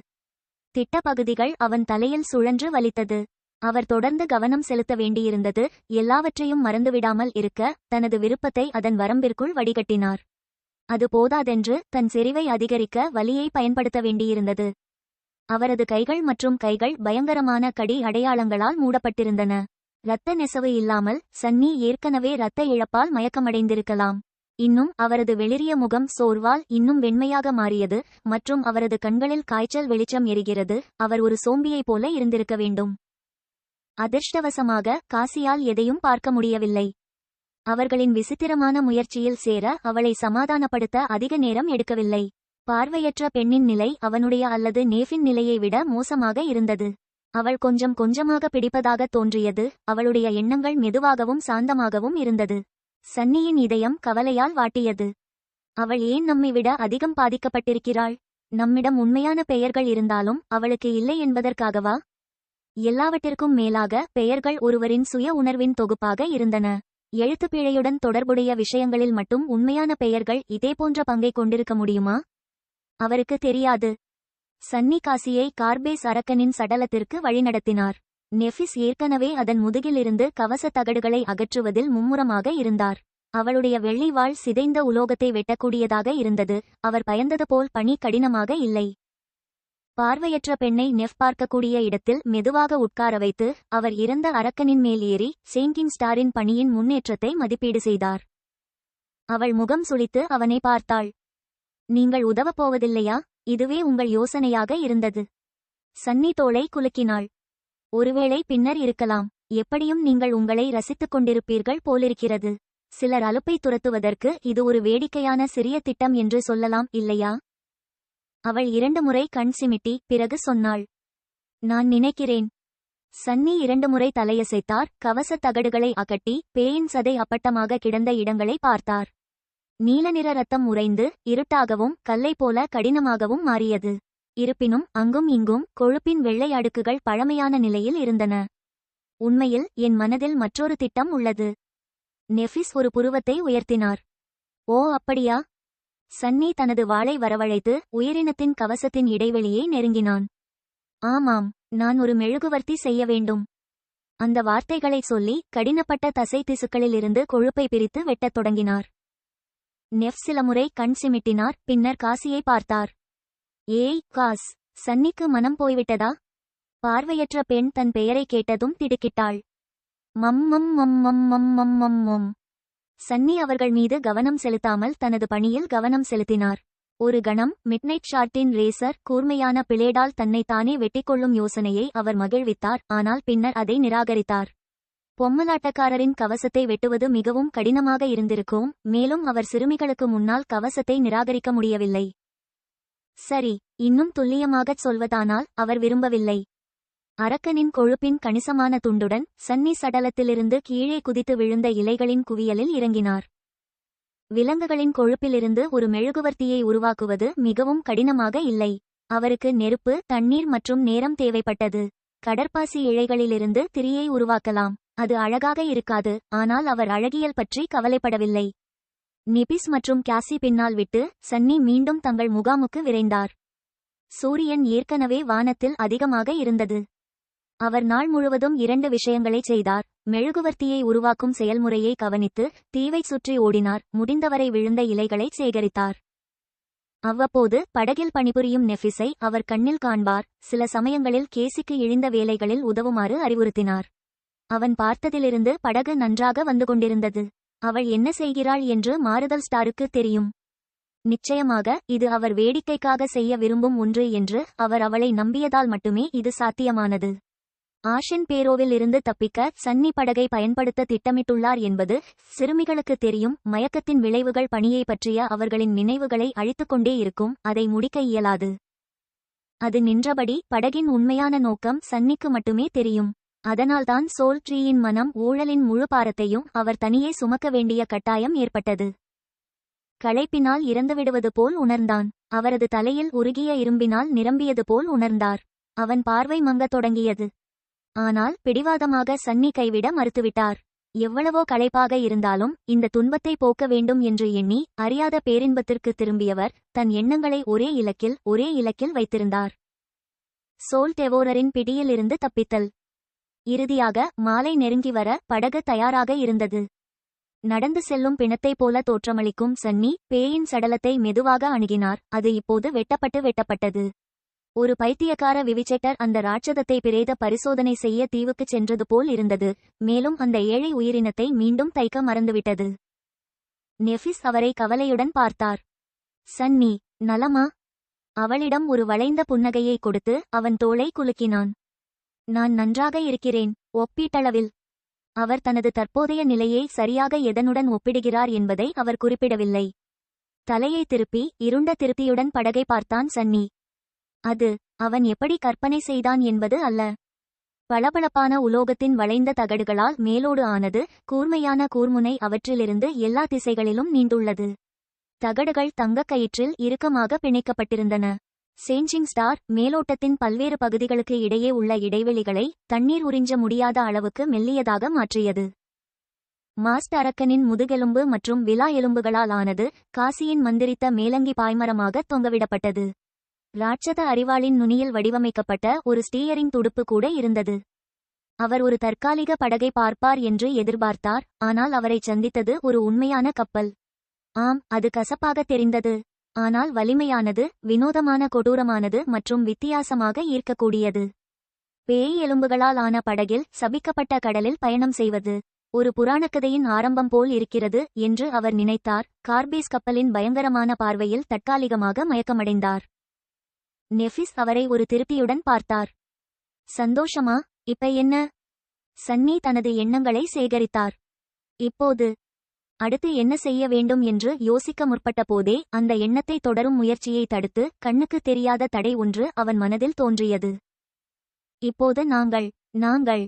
திட்ட பகுதிகள் அவன் தலையில் சுழன்று வலித்தது. அவர் தொடர்ந்து கவனம் செலுத்த வேண்டியிருந்தது. எல்லாவற்றையும் மறந்துவிடாமல் இருக்க தனது விருப்பத்தை அதன் வரம்பிற்குள் வடிகட்டினார். அது போதாதென்று தன் செறிவை அதிகரிக்க வலியை பயன்படுத்த வேண்டியிருந்தது. அவரது கைகள் மற்றும் கைகள் பயங்கரமான கடி அடையாளங்களால் மூடப்பட்டிருந்தன. இரத்த நெசவு இல்லாமல் சன்னி ஏற்கனவே இரத்த இழப்பால் மயக்கமடைந்திருக்கலாம். இன்னும் அவரது வெளிரிய முகம் சோர்வால் இன்னும் வெண்மையாக மாறியது மற்றும் அவரது கண்களில் காய்ச்சல் வெளிச்சம் எரிகிறது. அவர் ஒரு சோம்பியைப் போல இருந்திருக்க வேண்டும். அதிர்ஷ்டவசமாக காசியால் எதையும் பார்க்க முடியவில்லை. அவர்களின் விசித்திரமான முயற்சியில் சேர அவளை சமாதானப்படுத்த அதிக நேரம் எடுக்கவில்லை. பார்வையற்ற பெண்ணின் நிலை அவனுடைய அல்லது நேஃபின் நிலையை விட மோசமாக இருந்தது. அவள் கொஞ்சம் கொஞ்சமாக பிடிப்பதாக தோன்றியது. அவளுடைய எண்ணங்கள் மெதுவாகவும் சாந்தமாகவும் இருந்தது. சன்னியின் இதயம் கவலையால் வாட்டியது. அவள் ஏன் நம்மை விட அதிகம் பாதிக்கப்பட்டிருக்கிறாள்? நம்மிடம் உண்மையான பெயர்கள் இருந்தாலும் அவளுக்கு இல்லை என்பதற்காகவா? எல்லாவற்றிற்கும் மேலாக பெயர்கள் ஒருவரின் சுய உணர்வின் தொகுப்பாக இருந்தன. எழுத்துப்பிழையுடன் தொடர்புடைய விஷயங்களில் மட்டும் உண்மையான பெயர்கள் இதேபோன்ற பங்கை கொண்டிருக்க முடியுமா? அவருக்கு தெரியாது. சன்னி காசியை கார்பேஸ் அரக்கனின் சடலத்திற்கு வழிநடத்தினார். நெஃபிஸ் ஏற்கனவே அதன் முதுகிலிருந்து கவச தகடுகளை அகற்றுவதில் மும்முரமாக இருந்தார். அவளுடைய வெள்ளி வாள் சிதைந்த உலோகத்தை வெட்டக்கூடியதாக இருந்தது. அவர் பயந்தது போல் பணி கடினமாக இல்லை. பார்வையற்ற பெண்ணை நெஃப் பார்க்கக்கூடிய இடத்தில் மெதுவாக உட்கார வைத்து அவர் இறந்த அரக்கனின் மேல் ஏறி சேங்கிங் ஸ்டாரின் பணியின் முன்னேற்றத்தை மதிப்பீடு செய்தார். அவள் முகம் சுளித்து அவனை பார்த்தாள். நீங்கள் உதவப் போவதில்லையா? இதுவே உங்கள் யோசனையாக இருந்தது. சன்னி தோளை குலுக்கினாள். ஒருவேளை பின்னர் இருக்கலாம். எப்படியும் நீங்கள் உங்களை ரசித்துக் கொண்டிருப்பீர்கள் போலிருக்கிறது. சிலர் அலுப்பை துரத்துவதற்கு இது ஒரு வேடிக்கையான சிறிய திட்டம் என்று சொல்லலாம், இல்லையா? அவள் 2 முறை கண் சிமிட்டி பிறகு சொன்னாள், நான் நினைக்கிறேன். சன்னி 2 முறை தலையசைத்தார். கவச தகடுகளை அகட்டி பேயின் சதை அப்பட்டமாக கிடந்த இடங்களை பார்த்தார். நீல நிற ரத்தம் உறைந்து இருட்டாகவும் கல்லை போல கடினமாகவும் மாறியது. இருப்பினும் அங்கும் இங்கும் கொழுப்பின் வெள்ளை அடுக்குகள் பழமையான நிலையில் இருந்தன. உண்மையில் என் மனதில் மற்றொரு திட்டம் உள்ளது. நெஃபிஸ் ஒரு புருவத்தை உயர்த்தினார். ஓ, அப்படியா? சன்னி தனது வாளை வரவழைத்து உயிரினத்தின் கவசத்தின் இடைவெளியை நெருங்கினான். ஆமாம், நான் ஒரு மெழுகுவர்த்தி செய்ய வேண்டும். அந்த வார்த்தைகளை சொல்லி கடினப்பட்ட தசை திசுக்களிலிருந்து கொழுப்பை பிரித்து வெட்டத் தொடங்கினார். நெஃப் சில முறை கண் சிமிட்டினார். பின்னர் காசியை பார்த்தார். ஏய் காஸ், சன்னிக்கு மனம் போய்விட்டதா? பார்வையற்ற பெண் தன் பெயரை கேட்டதும் திடுக்கிட்டாள். மம் மம் மம் மம் மம் மம் மம் மம். சன்னி அவர்கள் மீது கவனம் செலுத்தாமல் தனது பணியில் கவனம் செலுத்தினார். ஒரு கணம் மிட்நைட் ஷாட்டின் ரேசர் கூர்மையான பிளேடால் தன்னை தானே வெட்டிக்கொள்ளும் யோசனையை அவர் மகிழ்வித்தார். ஆனால் பின்னர் அதை நிராகரித்தார். பொம்மலாட்டக்காரரின் கவசத்தை வெட்டுவது மிகவும் கடினமாக இருந்திருக்கும். மேலும் அவர் சிறுமிகளுக்கு முன்னால் கவசத்தை நிராகரிக்க முடியவில்லை. சரி, இன்னும் துல்லியமாகச் சொல்வதானால் அவர் விரும்பவில்லை. அரக்கனின் கொழுப்பின் கணிசமான துண்டுடன் சன்னி சடலத்திலிருந்து கீழே குதித்து விழுந்த இலைகளின் குவியலில் இறங்கினார். விலங்குகளின் கொழுப்பிலிருந்து ஒரு மெழுகுவர்த்தியை உருவாக்குவது மிகவும் கடினமாக இல்லை. அவருக்கு நெருப்பு, தண்ணீர் மற்றும் நேரம் தேவைப்பட்டது. கடற்பாசி இழைகளிலிருந்து திரியை உருவாக்கலாம். அது அழகாக இருக்காது, ஆனால் அவர் அழகியல் பற்றி கவலைப்படவில்லை. நிபிஸ் மற்றும் கேசி பின்னால் விட்டு சன்னி மீண்டும் தங்கள் முகாமுக்கு விரைந்தார். சூரியன் ஏற்கனவே வானத்தில் அதிகமாக இருந்தது. அவர் நாள் முழுவதும் 2 விஷயங்களைச் செய்தார். மெழுகுவர்த்தியை உருவாக்கும் செயல்முறையை கவனித்து தீவைச் சுற்றி ஓடினார். முடிந்தவரை விழுந்த இலைகளைச் சேகரித்தார். அவ்வப்போது படகில் பணிபுரியும் நெஃபிஸை அவர் கண்ணில் காண்பார். சில சமயங்களில் கேசிக்கு இழிந்த வேலைகளில் உதவுமாறு அறிவுறுத்தினார். அவன் பார்த்ததிலிருந்து படகு நன்றாக வந்து கொண்டிருந்தது. அவள் என்ன செய்கிறாள் என்று மாறுதல் ஸ்டாருக்கு தெரியும். நிச்சயமாக இது அவர் வேடிக்கைக்காக செய்ய விரும்பும் ஒன்று என்று அவர் அவளை நம்பியதால் மட்டுமே இது சாத்தியமானது. ஆஷின் பேரோவில் இருந்து தப்பிக்க சன்னி படகை பயன்படுத்த திட்டமிட்டுள்ளார் என்பது சிறுமிகளுக்கு தெரியும். மயக்கத்தின் விளைவுகள் பணியை பற்றிய அவர்களின் நினைவுகளை அழித்துக்கொண்டே இருக்கும். அதை முடிக்க இயலாது. அது நின்றபடி படகின் உண்மையான நோக்கம் சன்னிக்கு மட்டுமே தெரியும். அதனால்தான் சோல் ட்ரீயின் மனம் ஊழலின் முழு பாரத்தையும் அவர் தனியே சுமக்க வேண்டிய கட்டாயம் ஏற்பட்டது. களைப்பினால் இறந்துவிடுவது போல் உணர்ந்தான். அவரது தலையில் உருகிய இரும்பினால் நிரம்பியது போல் உணர்ந்தார். அவன் பார்வை மங்கத் தொடங்கியது. ஆனால் பிடிவாதமாக சன்னி கைவிட மறுத்துவிட்டார். எவ்வளவோ களைப்பாக இருந்தாலும் இந்த துன்பத்தை போக்க வேண்டும் என்று எண்ணி அறியாத பேரின்பத்திற்கு திரும்பியவர் தன் எண்ணங்களை ஒரே இலக்கில் வைத்திருந்தார். சோல் டெவோரரின் பிடியிலிருந்து தப்பித்தல். இறுதியாக மாலை நெருங்கி வர படகு தயாராக இருந்தது. நடந்து செல்லும் பிணத்தைப் போல தோற்றமளிக்கும் சன்னி பேயின் சடலத்தை மெதுவாக அணுகினார். அது இப்போது வெட்டப்பட்டது. ஒரு பைத்தியக்கார விவிச்செட்டர் அந்த ராட்சதத்தை பிரேத பரிசோதனை செய்ய தீவுக்குச் சென்றது போல் இருந்தது. மேலும் அந்த ஏழை உயிரினத்தை மீண்டும் தைக்க மறந்துவிட்டது. நெஃபிஸ் அவரை கவலையுடன் பார்த்தார். சன்னி, நலமா? அவளிடம் ஒரு வளைந்த புன்னகையை கொடுத்து அவன் தோளை குலுக்கினான். நான் நன்றாக இருக்கிறேன், ஒப்பீட்டளவில். அவர் தனது தற்போதைய நிலையை சரியாக எதனுடன் ஒப்பிடுகிறார் என்பதை அவர் குறிப்பிடவில்லை. தலையை திருப்பி இருண்ட திருப்தியுடன் படகை பார்த்தான் சன்னி. அது அவன் எப்படி கற்பனை செய்தான் என்பது அல்ல. பளபளப்பான உலோகத்தின் வளைந்த தகடுகளால் மேலோடு ஆனது. கூர்மையான கூர்முனை அவற்றிலிருந்து எல்லா திசைகளிலும் நீண்டுள்ளது. தகடுகள் தங்கக் கயிற்றில் இறுக்கமாக பிணைக்கப்பட்டிருந்தன. சேஞ்சிங் ஸ்டார் மேலோட்டத்தின் பல்வேறு பகுதிகளுக்கு இடையே உள்ள இடைவெளிகளை தண்ணீர் உறிஞ்ச முடியாத அளவுக்கு மெல்லியதாக மாற்றியது. மாஸ்ட் அரக்கனின் முதுகெலும்பு மற்றும் விலா எலும்புகளால் ஆனது. காசியின் மந்திரித்த மேலங்கி பாய்மரமாக தொங்கவிடப்பட்டது. ராட்சத அறிவாளின் நுனியில் வடிவமைக்கப்பட்ட ஒரு ஸ்டீயரிங் துடுப்பு கூட இருந்தது. அவர் ஒரு தற்காலிக படகை பார்ப்பார் என்று எதிர்பார்த்தார். ஆனால் அவரை சந்தித்தது ஒரு உண்மையான கப்பல். ஆம், அது கசப்பாக தெரிந்தது. ஆனால் வலிமையானது, வினோதமான, கொடூரமானது மற்றும் வித்தியாசமாக ஈர்க்கக்கூடியது. பேய் எலும்புகளால் ஆன படகில் சபிக்கப்பட்ட கடலில் பயணம் செய்வது ஒரு புராணக்கதையின் ஆரம்பம் போல் இருக்கிறது என்று அவர் நினைத்தார். கார்பேஸ் கப்பலின் பயங்கரமான பார்வையில் தற்காலிகமாக மயக்கமடைந்தார். நெஃபிஸ் அவரை ஒரு திருப்தியுடன் பார்த்தார். சந்தோஷமா? இப்ப என்ன? சன்னி தனது எண்ணங்களை சேகரித்தார். இப்போது அடுத்து என்ன செய்ய வேண்டும் என்று யோசிக்க முற்பட்ட போதே அந்த எண்ணத்தை தொடரும் முயற்சியை தடுத்து கண்ணுக்கு தெரியாத தடை ஒன்று அவன் மனதில் தோன்றியது. இப்போது நாங்கள்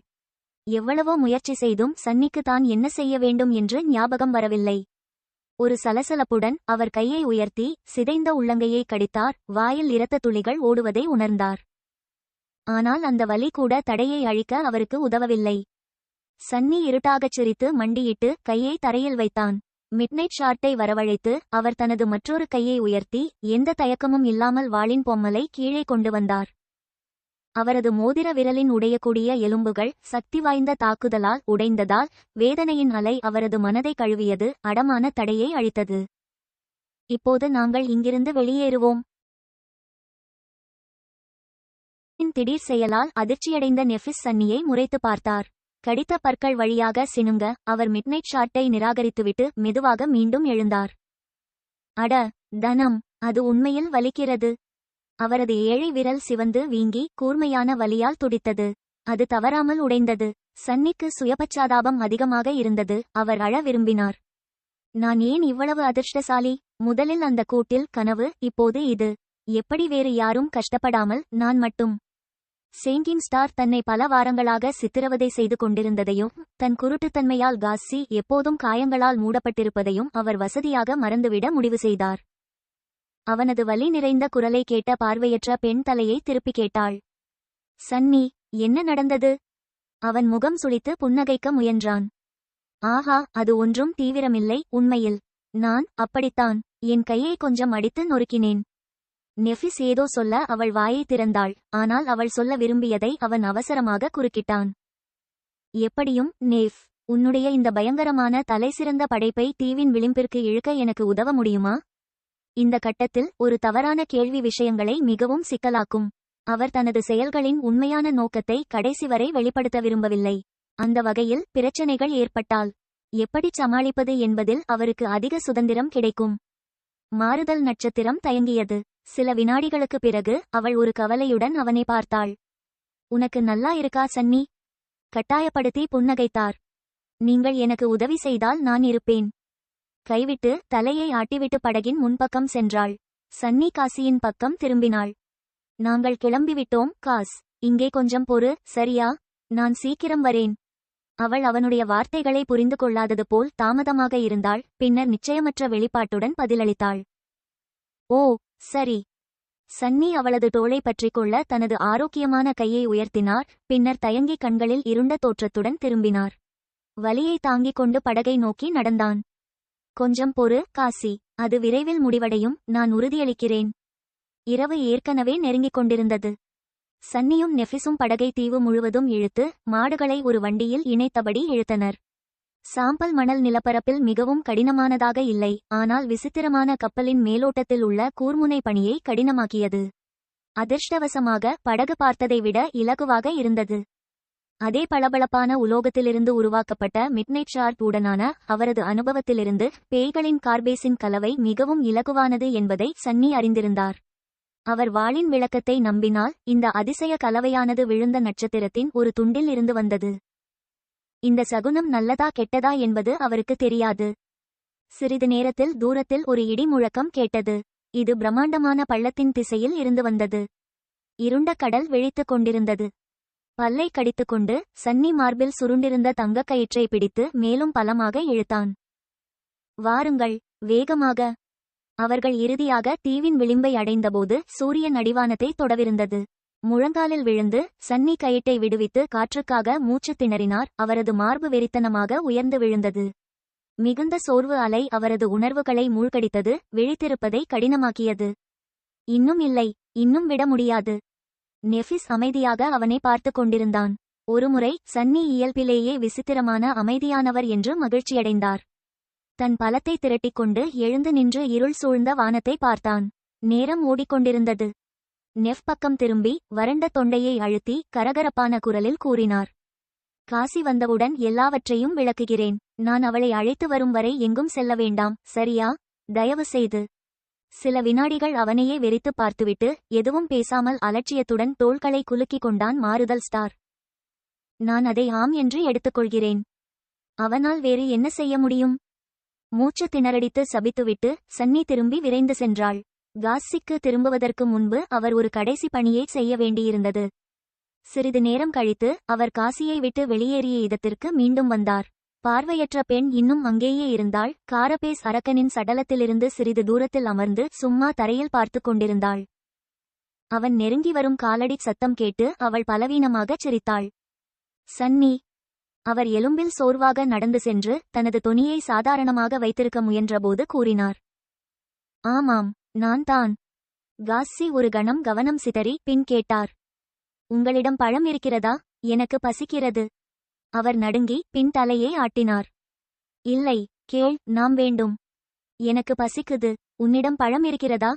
எவ்வளவோ முயற்சி செய்தும் சன்னிக்கு தான் என்ன செய்ய வேண்டும் என்று ஞாபகம் வரவில்லை. ஒரு சலசலப்புடன் அவர் கையை உயர்த்தி சிதைந்த உள்ளங்கையை கடித்தார். வாயில் இரத்த துளிகள் ஓடுவதை உணர்ந்தார். ஆனால் அந்த வலி கூட தடையை அழிக்க அவருக்கு உதவவில்லை. சன்னி இருட்டாகச் சிரித்து மண்டியிட்டு கையை தரையில் வைத்தான். மிட்நைட் ஷார்ட்டை வரவழைத்து அவர் தனது மற்றொரு கையை உயர்த்தி எந்த தயக்கமும் இல்லாமல் வாளின் பொம்மலை கீழே கொண்டு வந்தார். அவரது மோதிர விரலின் உடையக்கூடிய எலும்புகள் சக்தி வாய்ந்த தாக்குதலால் உடைந்ததால் வேதனையின் அலை அவரது மனதை கழுவியது. அடமான தடையை அழித்தது. இப்போது நாங்கள் இங்கிருந்து வெளியேறுவோம். திடீர் செயலால் அதிர்ச்சியடைந்த நெஃபிஸ் சன்னியை முறைத்து பார்த்தார். கடித்த பற்கள் வழியாக சினுங்க அவர் மிட்நைட் ஷாட்டை நிராகரித்துவிட்டு மெதுவாக மீண்டும் எழுந்தார். அட தனம், அது உண்மையில் வலிக்கிறது. அவரது ஏழை விரல் சிவந்து வீங்கி கூர்மையான வலியால் துடித்தது. அது தவறாமல் உடைந்தது. சன்னிக்கு சுயபச்சாதாபம் அதிகமாக இருந்தது. அவர் அழ விரும்பினார். நான் ஏன் இவ்வளவு அதிர்ஷ்டசாலி? முதலில் அந்த கூட்டில் கனவு, இப்போது இது. எப்படி வேறு யாரும் கஷ்டப்படாமல் நான் மட்டும்? சேங்கிங் ஸ்டார் தன்னை பல வாரங்களாக சித்திரவதை செய்து கொண்டிருந்ததையும் தன் குருட்டுத்தன்மையால் காசி எப்போதும் காயங்களால் மூடப்பட்டிருப்பதையும் அவர் வசதியாக மறந்துவிட முடிவு செய்தார். அவனது வலி நிறைந்த குரலை கேட்ட பார்வையற்ற பெண் தலையை திருப்பி கேட்டாள். சன்னி, என்ன நடந்தது? அவன் முகம் சுளித்து புன்னகைக்க முயன்றான். ஆஹா, அது ஒன்றும் தீவிரமில்லை. உண்மையில் அப்படித்தான் என் கையை கொஞ்சம் அடித்து நொறுக்கினேன். நெஃபிஸ் ஏதோ சொல்ல அவள் வாயை திறந்தாள். ஆனால் அவள் சொல்ல விரும்பியதை அவன் அவசரமாக குறுக்கிட்டான். எப்படியும் நேஃப், உன்னுடைய இந்த பயங்கரமான தலைசிறந்த படைப்பை தீவின் விளிம்பிற்கு இழுக்க எனக்கு உதவ முடியுமா? இந்த கட்டத்தில் ஒரு தவறான கேள்வி விஷயங்களை மிகவும் சிக்கலாக்கும். அவர் தனது செயல்களின் உண்மையான நோக்கத்தை கடைசி வரை வெளிப்படுத்த விரும்பவில்லை. அந்த வகையில் பிரச்சனைகள் ஏற்பட்டால் எப்படி சமாளிப்பது என்பதில் அவருக்கு அதிக சுதந்திரம் கிடைக்கும். மாறுதல் நட்சத்திரம் தயங்கியது. சில வினாடிகளுக்கு பிறகு அவள் ஒரு கவலையுடன் அவனை பார்த்தாள். உனக்கு நல்லா இருக்கா சன்னி? கட்டாயப்படுத்தி புன்னகைத்தார். நீங்கள் எனக்கு உதவி செய்தால் நான் இருப்பேன். கைவிட்டு தலையை ஆட்டிவிட்டு படகின் முன்பக்கம் சென்றாள். சன்னி காசியின் பக்கம் திரும்பினாள். நாங்கள் கிளம்பிவிட்டோம் காஸ். இங்கே கொஞ்சம் பொறு, சரியா? நான் சீக்கிரம் வரேன். அவள் அவனுடைய வார்த்தைகளை புரிந்து கொள்ளாதது போல் தாமதமாக இருந்தாள். பின்னர் நிச்சயமற்ற வெளிப்பாட்டுடன் பதிலளித்தாள். ஓ சரி. சன்னி அவளது தோளை பற்றிக்கொள்ள தனது ஆரோக்கியமான கையை உயர்த்தினார். பின்னர் தயங்கி கண்களில் இருண்ட தோற்றத்துடன் திரும்பினார். வலியை தாங்கிக் கொண்டு படகை நோக்கி நடந்தான். கொஞ்சம் பொறு காசி, அது விரைவில் முடிவடையும், நான் உறுதியளிக்கிறேன். இரவு ஏற்கனவே நெருங்கிக் கொண்டிருந்தது. சன்னியும் நெஃபிஸும் படகை தீவு முழுவதும் இழுத்து மாடுகளை ஒரு வண்டியில் இணைத்தபடி இழுத்தனர். சாம்பல் மணல் நிலப்பரப்பில் மிகவும் கடினமானதாக இல்லை, ஆனால் விசித்திரமான கப்பலின் மேலோட்டத்தில் உள்ள கூர்முனை பணியை கடினமாக்கியது. அதிர்ஷ்டவசமாக படகு பார்த்ததை விட இலகுவாக இருந்தது. அதே பளபளப்பான உலோகத்திலிருந்து உருவாக்கப்பட்ட மிட்நைட் ஷார்ப் உடனான அவரது அனுபவத்திலிருந்து பேய்களின் கார்பேஸின் கலவை மிகவும் இலகுவானது என்பதை சன்னி அறிந்திருந்தார். அவர் வாளின் விளக்கத்தை நம்பினால் இந்த அதிசய கலவையானது விழுந்த நட்சத்திரத்தின் ஒரு துண்டில் இருந்து வந்தது. இந்த சகுனம் நல்லதா கெட்டதா என்பது அவருக்கு தெரியாது. சிறிது நேரத்தில் தூரத்தில் ஒரு இடி முழக்கம் கேட்டது. இது பிரம்மாண்டமான பள்ளத்தின் திசையில் இருந்து வந்தது. இருண்ட கடல் விழித்துக் கொண்டிருந்தது. பல்லை கடித்துக்கொண்டு சன்னி மார்பில் சுருண்டிருந்த தங்கக் கயிற்றை பிடித்து மேலும் பலமாக இழுத்தான். வாருங்கள், வேகமாக. அவர்கள் இறுதியாக தீவின் விளிம்பை அடைந்தபோது சூரியன் அடிவானத்தை தொடவிருந்தது. முழங்காலில் விழுந்து சன்னி கயிற்றை விடுவித்து காற்றுக்காக மூச்சு திணறினார். அவரது மார்பு வெறித்தனமாக உயர்ந்து விழுந்தது. மிகுந்த சோர்வு அலை அவரது உணர்வுகளை மூழ்கடித்தது. விழித்திருப்பதை கடினமாக்கியது. இன்னும் இல்லை, இன்னும் விட முடியாது. நெஃபிஸ் அமைதியாக அவனை பார்த்து கொண்டிருந்தான். ஒருமுறை சன்னி இயல்பிலேயே விசித்திரமான அமைதியானவர் என்று மகிழ்ச்சியடைந்தார். தன் பலத்தை திரட்டிக்கொண்டு எழுந்து நின்று இருள் சூழ்ந்த வானத்தை பார்த்தான். நேரம் ஓடிக்கொண்டிருந்தது. நெஃப் பக்கம் திரும்பி வறண்ட தொண்டையை அழுத்தி கரகரப்பான குரலில் கூறினார். காசி வந்தவுடன் எல்லாவற்றையும் விளக்குகிறேன். நான் அவளை அழைத்து வரும் வரை எங்கும் செல்ல வேண்டாம், சரியா? தயவு செய்து. சில வினாடிகள் அவனையே வெறித்து பார்த்துவிட்டு எதுவும் பேசாமல் அலட்சியத்துடன் தோள்களை குலுக்கிக் கொண்டான் மாறுதல் ஸ்டார். நான் அதை ஆம் என்று எடுத்துக்கொள்கிறேன். அவனால் வேறு என்ன செய்ய முடியும்? மூச்சு திணறடித்து சபித்துவிட்டு சன்னி திரும்பி விரைந்து சென்றாள். காசிக்கு திரும்புவதற்கு முன்பு அவர் ஒரு கடைசி பணியை செய்ய வேண்டியிருந்தது. சிறிது நேரம் கழித்து அவர் காசியை விட்டு வெளியேறிய இடத்திற்கு மீண்டும் வந்தார். பார்வையற்ற பெண் இன்னும் அங்கேயே இருந்தாள். காரபேஸ் அரக்கனின் சடலத்திலிருந்து சிறிது தூரத்தில் அமர்ந்து சும்மா தரையில் பார்த்து கொண்டிருந்தாள். அவன் நெருங்கி வரும் காலடி சத்தம் கேட்டு அவள் பலவீனமாகச் சிரித்தாள். சன்னி. அவர் எலும்பில் சோர்வாக நடந்து சென்று தனது தொனியை சாதாரணமாக வைத்திருக்க முயன்றபோது கூறினார். ஆமாம், நான் தான். காசி ஒரு கணம் கவனம் சிதறி பின் கேட்டார். உங்களிடம் பழம் இருக்கிறதா? எனக்கு பசிக்கிறது. அவர் நடுங்கி பின் தலையை ஆட்டினார். இல்லை, கேள், நாம் வேண்டும். எனக்கு பசிக்குது. உன்னிடம் பழம் இருக்கிறதா?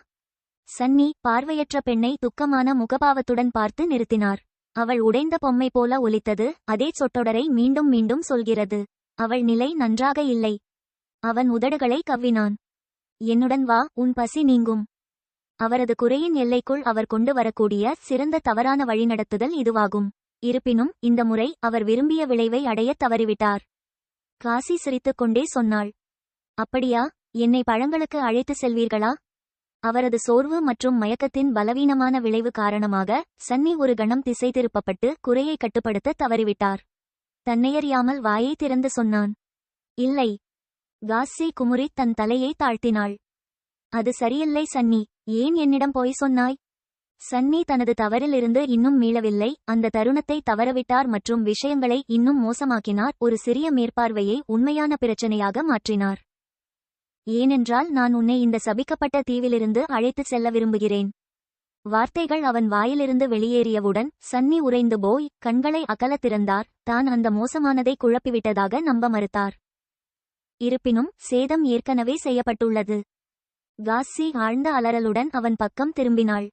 சன்னி பார்வையற்ற பெண்ணை துக்கமான முகபாவத்துடன் பார்த்து நிறுத்தினார். அவள் உடைந்த பொம்மை போல ஒலித்தது. அதே சொற்றொடரை மீண்டும் மீண்டும் சொல்கிறது. அவள் நிலை நன்றாக இல்லை. அவன் உதடுகளை கவ்வினான். என்னுடன் வா, உன் பசி நீங்கும். அவரது குறையின் எல்லைக்குள் அவர் கொண்டு வரக்கூடிய சிறந்த தவறான வழிநடத்துதல் இதுவாகும். இருப்பினும் இந்த முறை அவர் விரும்பிய விளைவை அடையத் தவறிவிட்டார். காசி சிரித்துக் கொண்டே சொன்னாள். அப்படியா? என்னை பழங்களுக்கு அழைத்து செல்வீர்களா? அவரது சோர்வு மற்றும் மயக்கத்தின் பலவீனமான விளைவு காரணமாக சன்னி ஒரு கணம் திசை திருப்பப்பட்டு குறையை கட்டுப்படுத்த தவறிவிட்டார். தன்னையறியாமல் வாயை திறந்து சொன்னான். இல்லை. காசி குமுறி தன் தலையை தாழ்த்தினாள். அது சரியில்லை சன்னி. ஏன் என்னிடம் போய் சொன்னாய்? சன்னி தனது தவறிலிருந்து இன்னும் மீளவில்லை. அந்த தருணத்தை தவறவிட்டார் மற்றும் விஷயங்களை இன்னும் மோசமாக்கினார். ஒரு சிறிய மேற்பார்வையை உண்மையான பிரச்சனையாக மாற்றினார். ஏனென்றால் நான் உன்னை இந்த சபிக்கப்பட்ட தீவிலிருந்து அழைத்துச் செல்ல விரும்புகிறேன். வார்த்தைகள் அவன் வாயிலிருந்து வெளியேறியவுடன் சன்னி உறைந்து போய் கண்களை அகல திறந்தார். தான் அந்த மோசமானதை குழப்பிவிட்டதாக நம்ப மறுத்தார். இருப்பினும் சேதம் ஏற்கனவே செய்யப்பட்டுள்ளது. காசி ஆழ்ந்த அலறலுடன் அவன் பக்கம் திரும்பினாள்.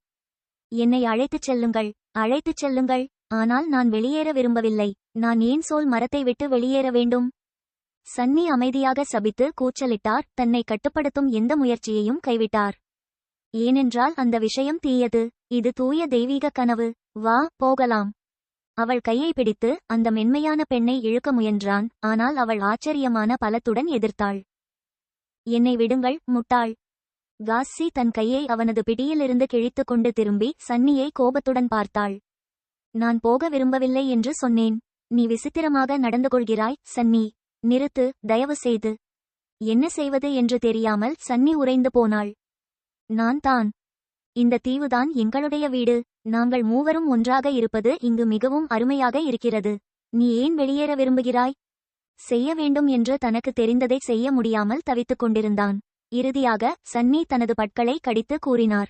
என்னை அழைத்துச் செல்லுங்கள், அழைத்துச் செல்லுங்கள். ஆனால் நான் வெளியேற விரும்பவில்லை. நான் ஏன் சோல் மரத்தை விட்டு வெளியேற வேண்டும்? சன்னி அமைதியாக சபித்து கூச்சலிட்டார். தன்னை கட்டுப்படுத்தும் எந்த முயற்சியையும் கைவிட்டார். ஏனென்றால் அந்த விஷயம் தீயது. இது தூய தெய்வீக கனவு. வா, போகலாம். அவள் கையை பிடித்து அந்த மென்மையான பெண்ணை இழுக்க முயன்றான். ஆனால் அவள் ஆச்சரியமான பலத்துடன் எதிர்த்தாள். என்னை விடுங்கள், முட்டாள். காசி தன் கையை அவனது பிடியிலிருந்து கிழித்து கொண்டு திரும்பி சன்னியை கோபத்துடன் பார்த்தாள். நான் போக விரும்பவில்லை என்று சொன்னேன். நீ விசித்திரமாக நடந்து கொள்கிறாய், சன்னி. நிறுத்து, தயவு செய்து. என்ன செய்வது என்று தெரியாமல் சன்னி உறைந்து போனாள். நான் தான். இந்த தீவுதான் எங்களுடைய வீடு. நாங்கள் மூவரும் ஒன்றாக இருப்பது இங்கு மிகவும் அருமையாக இருக்கிறது. நீ ஏன் வெளியேற விரும்புகிறாய்? செய்ய வேண்டும் என்று தனக்கு தெரிந்ததை செய்ய முடியாமல் தவித்துக் கொண்டிருந்தான். இறுதியாக சன்னி தனது பற்களை கடித்து கூறினார்.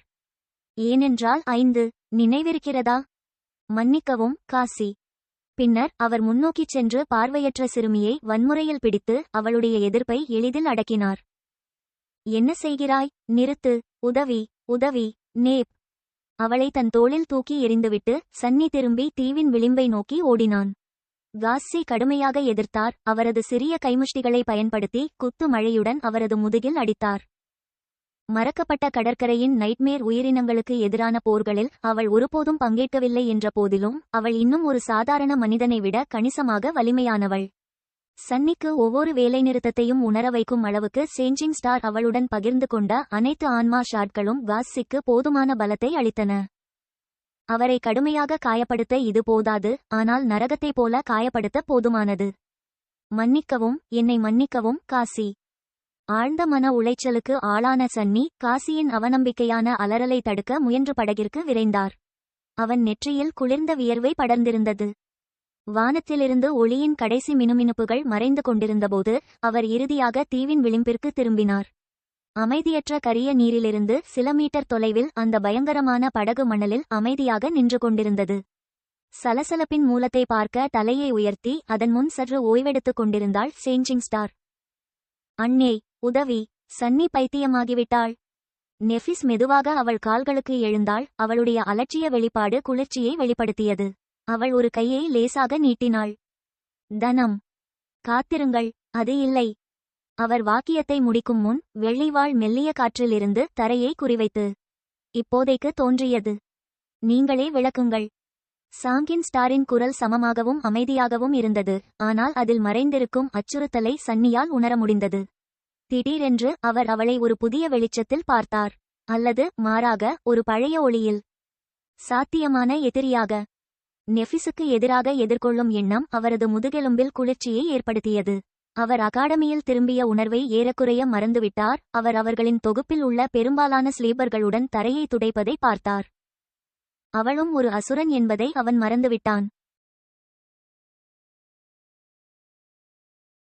ஏனென்றால் 5 நினைவிருக்கிறதா? மன்னிக்கவும், காசி. பின்னர் அவர் முன்னோக்கிச் சென்று பார்வையற்ற சிறுமியை வன்முறையில் பிடித்து அவளுடைய எதிர்ப்பை எளிதில் அடக்கினார். என்ன செய்கிறாய்? நிறுத்து. உதவி, உதவி, நேப். அவளை தன் தோளில் தூக்கி எறிந்துவிட்டு சன்னி திரும்பி தீவின் விளிம்பை நோக்கி ஓடினான். காசி கடுமையாக எதிர்த்தார். அவரது சிறிய கைமுஷ்டிகளை பயன்படுத்தி குத்து மழையுடன் அவரது முதுகில் அடித்தார். மறக்கப்பட்ட கடற்கரையின் நைட்மேர் உயிரினங்களுக்கு எதிரான போர்களில் அவள் ஒருபோதும் பங்கேற்கவில்லை என்ற போதிலும் அவள் இன்னும் ஒரு சாதாரண மனிதனை விட கணிசமாக வலிமையானவள். சன்னிக்கு ஒவ்வொரு வேலைநிறுத்தத்தையும் உணர வைக்கும் அளவுக்கு சேஞ்சிங் ஸ்டார் அவளுடன் பகிர்ந்து கொண்ட அனைத்து ஆன்மா ஷாட்களும் காசிக்கு போதுமான பலத்தை அளித்தன. அவரை கடுமையாக காயப்படுத்த இது போதாது, ஆனால் நரகத்தைப் போல காயப்படுத்த போதுமானது. மன்னிக்கவும், என்னை மன்னிக்கவும், காசி. ஆழ்ந்த மன உளைச்சலுக்கு ஆளான சன்னி காசியின் அவநம்பிக்கையான அலறலை தடுக்க முயன்று படகிற்கு விரைந்தார். அவன் நெற்றியில் குளிர்ந்த வியர்வை படர்ந்திருந்தது. வானத்திலிருந்து ஒளியின் கடைசி மினுமினுப்புகள் மறைந்து கொண்டிருந்தபோது அவர் இறுதியாக தீவின் விளிம்பிற்கு திரும்பினார். அமைதியற்ற கரிய நீரிலிருந்து சில மீட்டர் தொலைவில் அந்த பயங்கரமான படகு மணலில் அமைதியாக நின்று கொண்டிருந்தது. சலசலப்பின் மூலத்தை பார்க்க தலையை உயர்த்தி அதன் முன் சற்று ஓய்வெடுத்துக் கொண்டிருந்தாள் சேஞ்சிங் ஸ்டார். அண்ணே, உதவி. சன்னி பைத்தியமாகிவிட்டாள். நெஃபிஸ் மெதுவாக அவள் கால்களுக்கு எழுந்தாள். அவளுடைய அலட்சிய வெளிப்பாடு குளிர்ச்சியை வெளிப்படுத்தியது. அவள் ஒரு கையை லேசாக நீட்டினாள். தனம். காத்திருங்கள், அது இல்லை. அவர் வாக்கியத்தை முடிக்கும் முன் வெள்ளிவாள் மெல்லிய காற்றிலிருந்து தரையை குறிவைத்து இப்போதைக்கு தோன்றியது. நீங்களே விளக்குங்கள். சாங்கின் ஸ்டாரின் குரல் சமமாகவும் அமைதியாகவும் இருந்தது, ஆனால் அதில் மறைந்திருக்கும் அச்சுறுத்தலை சன்னியால் உணர முடிந்தது. திடீரென்று அவர் அவளை ஒரு புதிய வெளிச்சத்தில் பார்த்தார். அல்லது மாறாக ஒரு பழைய ஒளியில். சாத்தியமான எதிரியாக. நெஃபிஸுக்கு எதிராக எதிர்கொள்ளும் எண்ணம் அவரது முதுகெலும்பில் குளிர்ச்சியை ஏற்படுத்தியது. அவர் அகாடமியில் திரும்பிய உணர்வை ஏறக்குறைய மறந்துவிட்டார். அவர் அவர்களின் தொகுப்பில் உள்ள பெரும்பாலான ஸ்லீப்பர்களுடன் தரையை துடைப்பதை பார்த்தார். அவளும் ஒரு அசுரன் என்பதை அவன் மறந்துவிட்டான்.